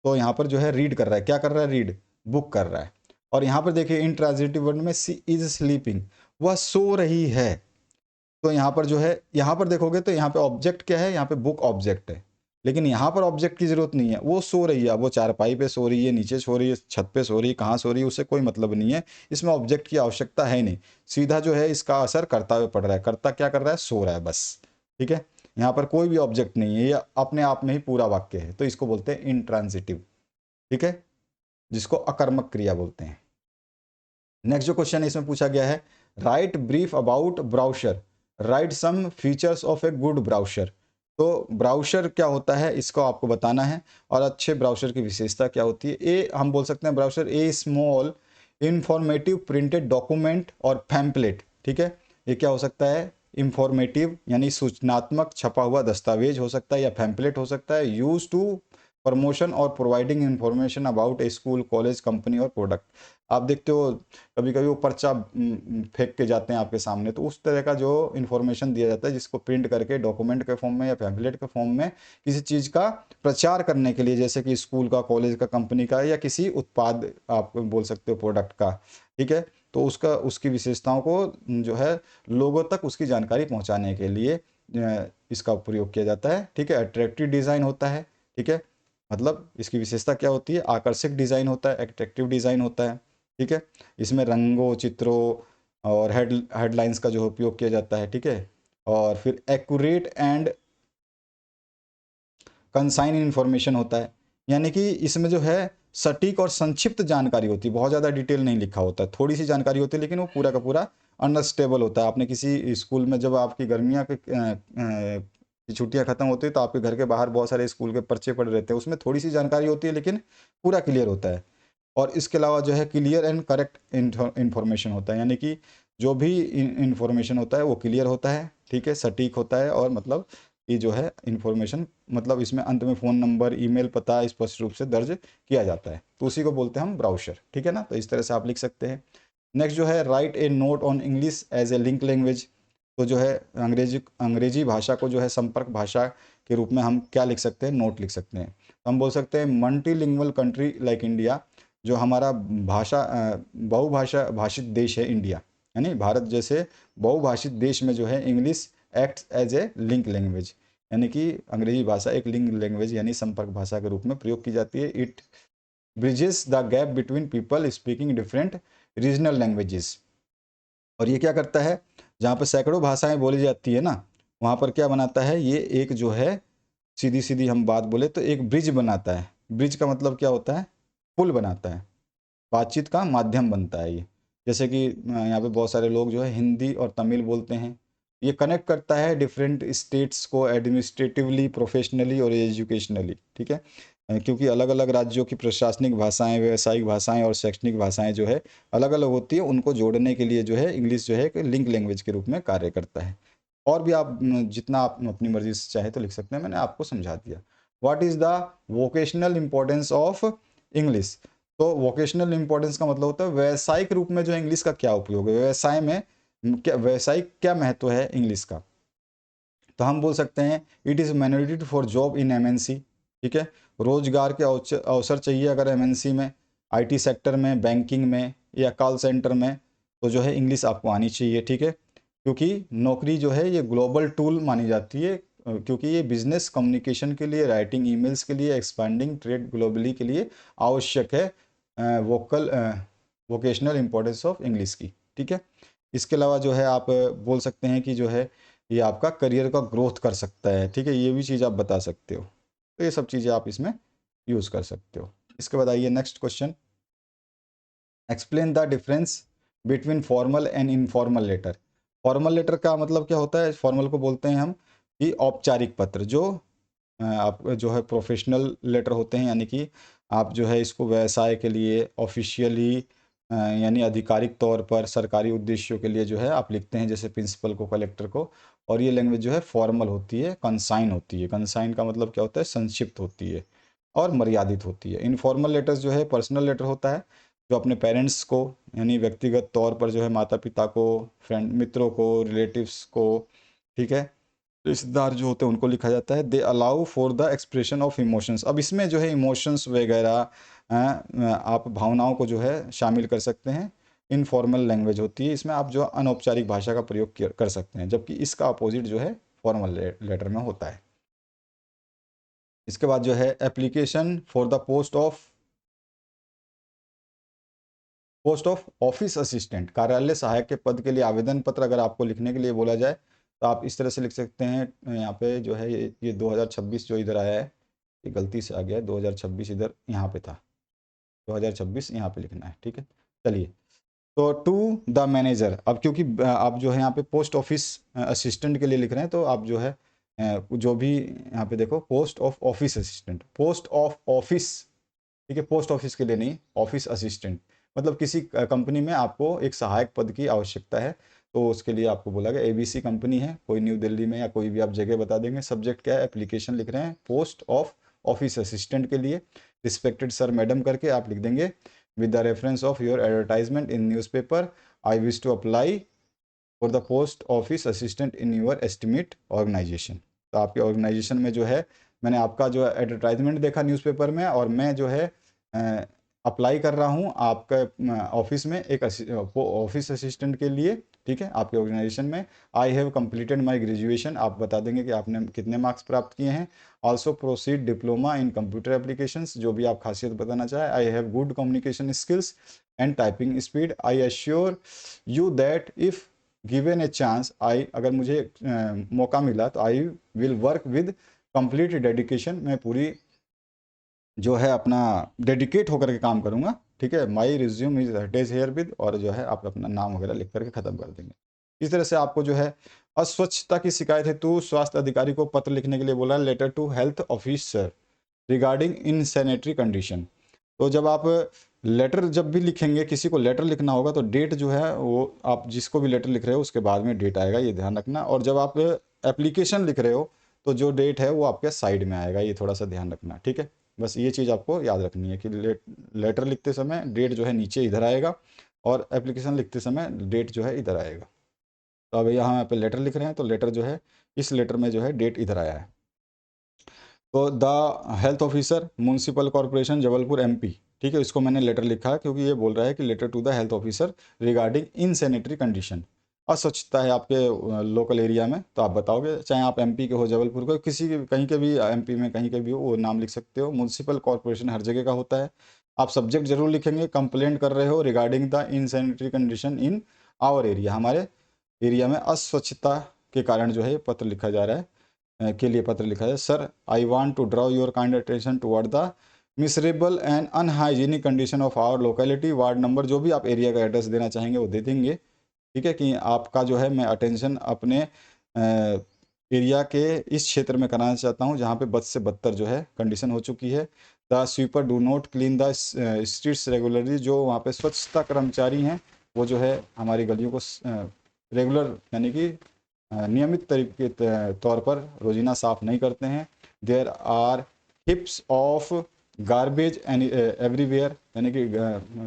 तो यहाँ पर जो है रीड कर रहा है, क्या कर रहा है, रीड बुक कर रहा है। और यहाँ पर देखिए इंट्रांजिटिव वर्ड में सी इज स्लीपिंग, वह सो रही है, तो यहाँ पर जो है, यहाँ पर देखोगे तो यहाँ पे ऑब्जेक्ट क्या है, यहाँ पे बुक ऑब्जेक्ट है, लेकिन यहाँ पर ऑब्जेक्ट की जरूरत नहीं है, वो सो रही है। वो चारपाई पे सो रही है, नीचे सो रही है, छत पे सो रही है, कहाँ सो रही है, उससे कोई मतलब नहीं है, इसमें ऑब्जेक्ट की आवश्यकता है नहीं। सीधा जो है इसका असर कर्ता पे पड़ रहा है, कर्ता क्या कर रहा है, सो रहा है बस, ठीक है। यहाँ पर कोई भी ऑब्जेक्ट नहीं है, ये अपने आप में ही पूरा वाक्य है, तो इसको बोलते हैं इंट्रांजिटिव, ठीक है, जिसको अकर्मक क्रिया बोलते हैं। नेक्स्ट जो क्वेश्चन इसमें पूछा गया है, write brief about brochure, write some features of a good brochure. तो ब्राउशर क्या होता है इसको आपको बताना है, और अच्छे ब्राउशर की विशेषता क्या होती है। ए हम बोल सकते हैं ब्राउशर ए स्मॉल इंफॉर्मेटिव प्रिंटेड डॉक्यूमेंट और पैम्पलेट, ठीक है। ये क्या हो सकता है, इंफॉर्मेटिव यानी सूचनात्मक छपा हुआ दस्तावेज हो सकता है, या पैम्पलेट हो सकता है, यूज टू प्रमोशन और providing information about A school, college, company और प्रोडक्ट। आप देखते हो कभी कभी वो पर्चा फेंक के जाते हैं आपके सामने, तो उस तरह का जो इन्फॉर्मेशन दिया जाता है जिसको प्रिंट करके डॉक्यूमेंट के फॉर्म में या पैम्फलेट के फॉर्म में किसी चीज़ का प्रचार करने के लिए, जैसे कि स्कूल का, कॉलेज का, कंपनी का, या किसी उत्पाद आप बोल सकते हो प्रोडक्ट का, ठीक है। तो उसका उसकी विशेषताओं को जो है लोगों तक उसकी जानकारी पहुंचाने के लिए इसका प्रयोग किया जाता है, ठीक है। अट्रैक्टिव डिज़ाइन होता है, ठीक है, मतलब इसकी विशेषता क्या होती है, आकर्षक डिज़ाइन होता है, अट्रैक्टिव डिज़ाइन होता है, ठीक है। इसमें रंगों, चित्रों और हेडलाइंस का जो उपयोग किया जाता है, ठीक है। और फिर एक्यूरेट एंड कंसाइन इन्फॉर्मेशन होता है, यानी कि इसमें जो है सटीक और संक्षिप्त जानकारी होती है, बहुत ज़्यादा डिटेल नहीं लिखा होता है, थोड़ी सी जानकारी होती है, लेकिन वो पूरा का पूरा अंडरस्टेबल होता है। आपने किसी स्कूल में जब आपकी गर्मियाँ की छुट्टियाँ खत्म होती है तो आपके घर के बाहर बहुत सारे स्कूल के पर्चे पड़े रहते हैं, उसमें थोड़ी सी जानकारी होती है लेकिन पूरा क्लियर होता है। और इसके अलावा जो है क्लियर एंड करेक्ट इन्फॉर्मेशन होता है, यानी कि जो भी इन्फॉर्मेशन होता है वो क्लियर होता है, ठीक है, सटीक होता है, और मतलब ये जो है इन्फॉर्मेशन, मतलब इसमें अंत में फ़ोन नंबर, ईमेल पता स्पष्ट रूप से दर्ज किया जाता है, तो उसी को बोलते हैं हम ब्राउशर, ठीक है ना। तो इस तरह से आप लिख सकते हैं। नेक्स्ट जो है write a note on English as a link language. तो जो है अंग्रेजी भाषा को जो है संपर्क भाषा के रूप में हम क्या लिख सकते हैं, नोट लिख सकते हैं। तो हम बोल सकते हैं मल्टीलिंगुअल कंट्री लाइक इंडिया, जो हमारा बहुभाषा भाषित देश है इंडिया, यानी भारत जैसे बहुभाषित देश में जो है English act as a link language, यानी कि अंग्रेजी भाषा एक लिंक लैंग्वेज यानी संपर्क भाषा के रूप में प्रयोग की जाती है। It bridges the gap between people speaking different regional languages. और ये क्या करता है, जहाँ पर सैकड़ों भाषाएं बोली जाती है ना, वहाँ पर क्या बनाता है, ये एक जो है सीधी सीधी हम बात बोले तो एक ब्रिज बनाता है। ब्रिज का मतलब क्या होता है, पुल बनाता है, बातचीत का माध्यम बनता है ये। जैसे कि यहाँ पे बहुत सारे लोग जो है हिंदी और तमिल बोलते हैं, ये कनेक्ट करता है डिफरेंट स्टेट्स को एडमिनिस्ट्रेटिवली, प्रोफेशनली और एजुकेशनली, ठीक है। क्योंकि अलग अलग राज्यों की प्रशासनिक भाषाएं, व्यावसायिक भाषाएं और शैक्षणिक भाषाएं जो है अलग अलग होती है, उनको जोड़ने के लिए जो है इंग्लिश जो है एक लिंक लैंग्वेज के रूप में कार्य करता है। और भी आप जितना आप अपनी मर्जी से चाहे तो लिख सकते हैं, मैंने आपको समझा दिया। What is the vocational importance of English. तो वोकेशनल इंपॉर्टेंस का मतलब होता है व्यावसायिक रूप में जो इंग्लिश का क्या उपयोग है, व्यवसाय में क्या व्यावसायिक क्या महत्व है इंग्लिश का। तो हम बोल सकते हैं it is mandatory for job in MNC, ठीक है। रोजगार के अवसर चाहिए अगर एमएनसी में, आईटी सेक्टर में, बैंकिंग में या कॉल सेंटर में, तो जो है इंग्लिश आपको आनी चाहिए, ठीक है। क्योंकि नौकरी जो है ये ग्लोबल टूल मानी जाती है, क्योंकि ये बिजनेस कम्युनिकेशन के लिए, राइटिंग ईमेल्स के लिए, एक्सपांडिंग ट्रेड ग्लोबली के लिए आवश्यक है वोकेशनल इंपॉर्टेंस ऑफ इंग्लिश की, ठीक है। इसके अलावा जो है आप बोल सकते हैं कि जो है ये आपका करियर का ग्रोथ कर सकता है, ठीक है, ये भी चीज़ आप बता सकते हो। तो ये सब चीज़ें आप इसमें यूज़ कर सकते हो। इसके बाद आइए next question, explain the difference between formal and informal letter. Formal letter का मतलब क्या होता है, फॉर्मल को बोलते हैं हम कि औपचारिक पत्र, जो आप जो है प्रोफेशनल लेटर होते हैं, यानी कि आप जो है इसको व्यवसाय के लिए ऑफिशियली यानी आधिकारिक तौर पर सरकारी उद्देश्यों के लिए जो है आप लिखते हैं, जैसे प्रिंसिपल को, कलेक्टर को। और ये लैंग्वेज जो है फॉर्मल होती है, कंसाइन होती है। कंसाइन का मतलब क्या होता है, संक्षिप्त होती है और मर्यादित होती है। इनफॉर्मल लेटर्स जो है पर्सनल लेटर होता है, जो अपने पेरेंट्स को यानी व्यक्तिगत तौर पर जो है माता पिता को, फ्रेंड मित्रों को, रिलेटिव्स को, ठीक है, रिश्तेदार जो होते हैं उनको लिखा जाता है। They allow for the expression of emotions. अब इसमें जो है इमोशंस वगैरह आप भावनाओं को जो है शामिल कर सकते हैं। इनफॉर्मल लैंग्वेज होती है, इसमें आप जो अनौपचारिक भाषा का प्रयोग कर सकते हैं, जबकि इसका अपोजिट जो है फॉर्मल लेटर में होता है। इसके बाद जो है application for the post of office assistant, कार्यालय सहायक के पद के लिए आवेदन पत्र अगर आपको लिखने के लिए बोला जाए तो आप इस तरह से लिख सकते हैं। यहाँ पे जो है ये 2026 जो इधर आया है, ये गलती से आ गया है, 2026 इधर यहाँ पे था, 2026 यहाँ पे लिखना है, ठीक है। चलिए, तो टू द मैनेजर, अब क्योंकि आप जो है यहाँ पे पोस्ट ऑफिस असिस्टेंट के लिए लिख रहे हैं, तो आप जो है जो भी यहाँ पे देखो post of office assistant, post of office, ठीक है, पोस्ट ऑफिस के लिए नहीं, ऑफिस असिस्टेंट, मतलब किसी कंपनी में आपको एक सहायक पद की आवश्यकता है, तो उसके लिए आपको बोला गया। एबीसी कंपनी है कोई न्यू दिल्ली में, या कोई भी आप जगह बता देंगे। सब्जेक्ट क्या है, एप्लीकेशन लिख रहे हैं पोस्ट ऑफ ऑफिस असिस्टेंट के लिए। रिस्पेक्टेड सर मैडम करके आप लिख देंगे with the reference of your advertisement in newspaper I wish to apply for the post office assistant in your estimate organisation. तो आपके ऑर्गेनाइजेशन में जो है मैंने आपका जो एडवर्टाइजमेंट देखा न्यूज़पेपर में और मैं जो है अप्लाई कर रहा हूँ आपका ऑफिस में एक ऑफिस असिस्टेंट के लिए, ठीक है, आपके ऑर्गेनाइजेशन में। I have completed my graduation, आप बता देंगे कि आपने कितने मार्क्स प्राप्त किए हैं। Also pursued diploma in computer applications, जो भी आप खासियत बताना चाहें। I have good communication skills and typing speed. I assure you that if given a chance, I अगर मुझे मौका मिला तो I will work with complete dedication, मैं पूरी जो है अपना डेडिकेट होकर के काम करूंगा, ठीक है। My resume is attach herewith, और जो है आप अपना नाम वगैरह लिख करके ख़त्म कर देंगे। इस तरह से आपको जो है अस्वच्छता की शिकायत है तो स्वास्थ्य अधिकारी को पत्र लिखने के लिए बोला, letter to health officer regarding in sanitary condition. तो जब आप लेटर जब भी लिखेंगे, किसी को लेटर लिखना होगा तो डेट जो है वो आप जिसको भी लेटर लिख रहे हो उसके बाद में डेट आएगा, ये ध्यान रखना। और जब आप एप्लीकेशन लिख रहे हो तो जो डेट है वो आपके साइड में आएगा, ये थोड़ा सा ध्यान रखना, ठीक है। बस ये चीज़ आपको याद रखनी है कि लेटर लिखते समय डेट जो है नीचे इधर आएगा और एप्लीकेशन लिखते समय डेट जो है इधर आएगा। तो अब यहाँ पे लेटर लिख रहे हैं तो लेटर जो है इस लेटर में जो है डेट इधर आया है। तो the health officer municipal corporation Jabalpur MP, ठीक है, इसको मैंने लेटर लिखा है क्योंकि ये बोल रहा है कि letter to the health officer regarding insanitary condition, अस्वच्छता है आपके लोकल एरिया में। तो आप बताओगे, चाहे आप एमपी के हो, जबलपुर के, किसी के कहीं के भी एमपी में कहीं के भी हो, वो नाम लिख सकते हो। म्यूनसिपल कॉरपोरेशन हर जगह का होता है। आप सब्जेक्ट जरूर लिखेंगे, कंप्लेंट कर रहे हो regarding the insanitary condition in our area, हमारे एरिया में अस्वच्छता के कारण जो है ये पत्र लिखा जा रहा है, के लिए पत्र लिखा है। Sir I want to draw your kind attention toward the miserable and unhygienic condition of our locality, ward number, जो भी आप एरिया का एड्रेस देना चाहेंगे वो दे देंगे, ठीक है, कि आपका जो है मैं अटेंशन अपने एरिया के इस क्षेत्र में कराना चाहता हूँ जहाँ पे बद से बदतर जो है कंडीशन हो चुकी है। The sweeper do not clean the streets regularly, जो वहाँ पे स्वच्छता कर्मचारी हैं वो जो है हमारी गलियों को रेगुलर यानी कि नियमित तरीके तौर पर रोजीना साफ नहीं करते हैं। There are heaps of garbage everywhere, यानी कि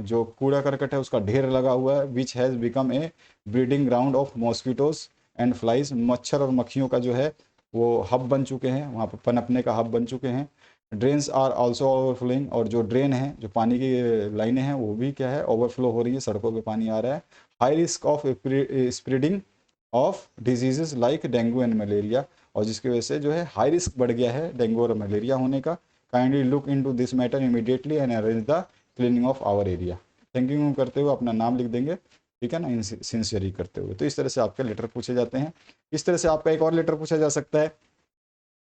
जो कूड़ा करकट है उसका ढेर लगा हुआ है। Which has become a breeding ground of mosquitoes and flies, मच्छर और मक्खियों का जो है वो हब बन चुके हैं, वहाँ पर पनपने का हब बन चुके हैं। ड्रेन्स आर ऑल्सो ओवरफ्लोइंग, और जो ड्रेन है, जो पानी की लाइनें हैं वो भी क्या है, ओवरफ्लो हो रही है, सड़कों पे पानी आ रहा है। High risk of spreading of diseases like dengue and malaria, और जिसकी वजह से जो है हाई रिस्क बढ़ गया है डेंगू और मलेरिया होने का। Kindly look into this matter immediately and arrange the cleaning of our area. Thank you करते हुए अपना नाम लिख देंगे, ठीक है ना, सिंसियरी करते हुए। तो इस तरह से आपके लेटर पूछे जाते हैं। इस तरह से आपका एक और लेटर पूछा जा सकता है,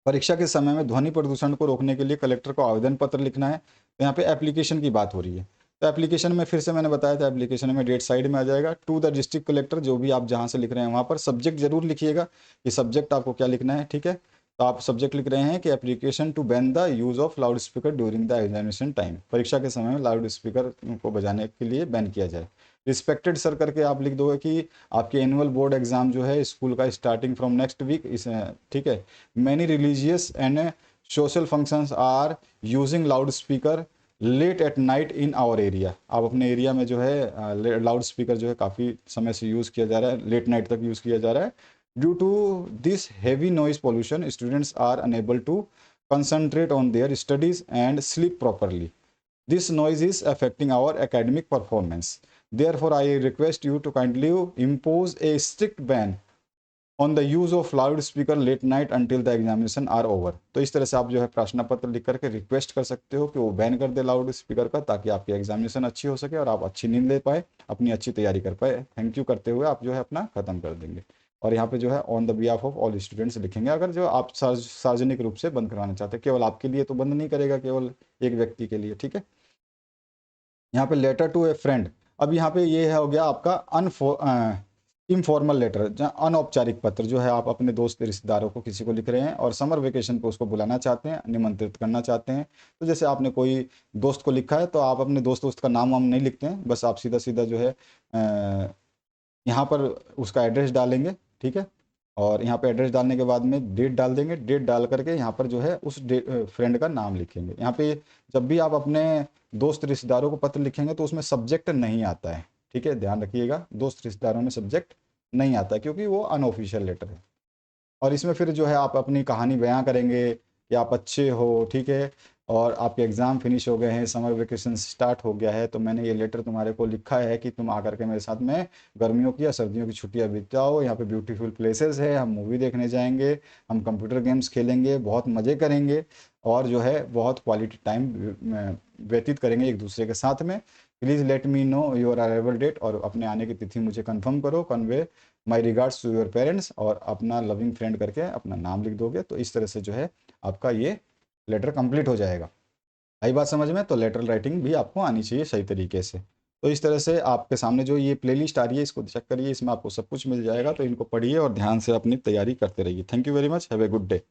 परीक्षा के समय में ध्वनि प्रदूषण को रोकने के लिए कलेक्टर को आवेदन पत्र लिखना है। तो यहाँ पे एप्लीकेशन की बात हो रही है। तो एप्लीकेशन में फिर से मैंने बताया था, एप्लीकेशन में डेट साइड में आ जाएगा। टू द डिस्ट्रिक्ट कलेक्टर, जो भी आप जहाँ से लिख रहे हैं वहाँ पर सब्जेक्ट जरूर लिखिएगा कि सब्जेक्ट आपको क्या लिखना है, ठीक है। तो आप सब्जेक्ट लिख रहे हैं कि application to ban the use of loud speaker during the examination time, परीक्षा के समय में लाउड स्पीकर को बजाने के लिए बैन किया जाए। रिस्पेक्टेड सर करके आप लिख दोगे कि आपके एनुअल बोर्ड एग्जाम जो है स्कूल का स्टार्टिंग फ्रॉम नेक्स्ट वीक इस, ठीक है। Many religious and social functions are using loud speaker late at night in our area, आप अपने एरिया में जो है लाउड स्पीकर जो है काफ़ी समय से यूज़ किया जा रहा है, लेट नाइट तक यूज़ किया जा रहा है। Due to this heavy noise pollution students are unable to concentrate on their studies and sleep properly. This noise is affecting our academic performance. Therefore, I request you to kindly impose a strict ban on the use of loudspeaker late night until the examination are over। तो इस तरह से आप जो है प्रार्थना पत्र लिख करके रिक्वेस्ट कर सकते हो कि वो बैन कर दे लाउड स्पीकर का, ताकि आपकी एग्जामिनेशन अच्छी हो सके और आप अच्छी नींद ले पाए, अपनी अच्छी तैयारी कर पाए। थैंक यू करते हुए आप जो है अपना खत्म कर देंगे। और यहाँ पे जो है on the behalf of all students लिखेंगे, अगर जो आप सार्वजनिक रूप से बंद करवाना चाहते हैं, केवल आपके लिए तो बंद नहीं करेगा, केवल एक व्यक्ति के लिए, ठीक है। यहाँ पे लेटर टू ए फ्रेंड, अब यहाँ पे ये है हो गया आपका इनफॉर्मल लेटर, जहाँ अनौपचारिक पत्र जो है आप अपने दोस्त रिश्तेदारों को किसी को लिख रहे हैं और समर वेकेशन पे उसको बुलाना चाहते हैं, निमंत्रित करना चाहते हैं। तो जैसे आपने कोई दोस्त को लिखा है तो आप अपने दोस्त का नाम वाम नहीं लिखते हैं, बस आप सीधा सीधा जो है यहाँ पर उसका एड्रेस डालेंगे, ठीक है। और यहाँ पे एड्रेस डालने के बाद में डेट डाल देंगे, डेट डाल करके यहाँ पर जो है उस फ्रेंड का नाम लिखेंगे। यहाँ पे जब भी आप अपने दोस्त रिश्तेदारों को पत्र लिखेंगे तो उसमें सब्जेक्ट नहीं आता है, ठीक है, ध्यान रखिएगा, दोस्त रिश्तेदारों में सब्जेक्ट नहीं आता है क्योंकि वो अनऑफिशियल लेटर है। और इसमें फिर जो है आप अपनी कहानी बयां करेंगे कि आप अच्छे हो, ठीक है, और आपके एग्ज़ाम फिनिश हो गए हैं, समर वेकेशन स्टार्ट हो गया है, तो मैंने ये लेटर तुम्हारे को लिखा है कि तुम आकर के मेरे साथ में गर्मियों की या सर्दियों की छुट्टियां बिताओ, यहाँ पे ब्यूटीफुल प्लेसेस है, हम मूवी देखने जाएंगे, हम कंप्यूटर गेम्स खेलेंगे, बहुत मज़े करेंगे, और जो है बहुत क्वालिटी टाइम व्यतीत करेंगे एक दूसरे के साथ में। Please let me know your arrival date, और अपने आने की तिथि मुझे कंफर्म करो, convey my regards to your parents, और अपना लविंग फ्रेंड करके अपना नाम लिख दोगे। तो इस तरह से जो है आपका ये लेटर कंप्लीट हो जाएगा। आई बात समझ में? तो लेटर राइटिंग भी आपको आनी चाहिए सही तरीके से। तो इस तरह से आपके सामने जो ये प्लेलिस्ट आ रही है इसको चेक करिए, इसमें आपको सब कुछ मिल जाएगा। तो इनको पढ़िए और ध्यान से अपनी तैयारी करते रहिए। Thank you very much, have a good day.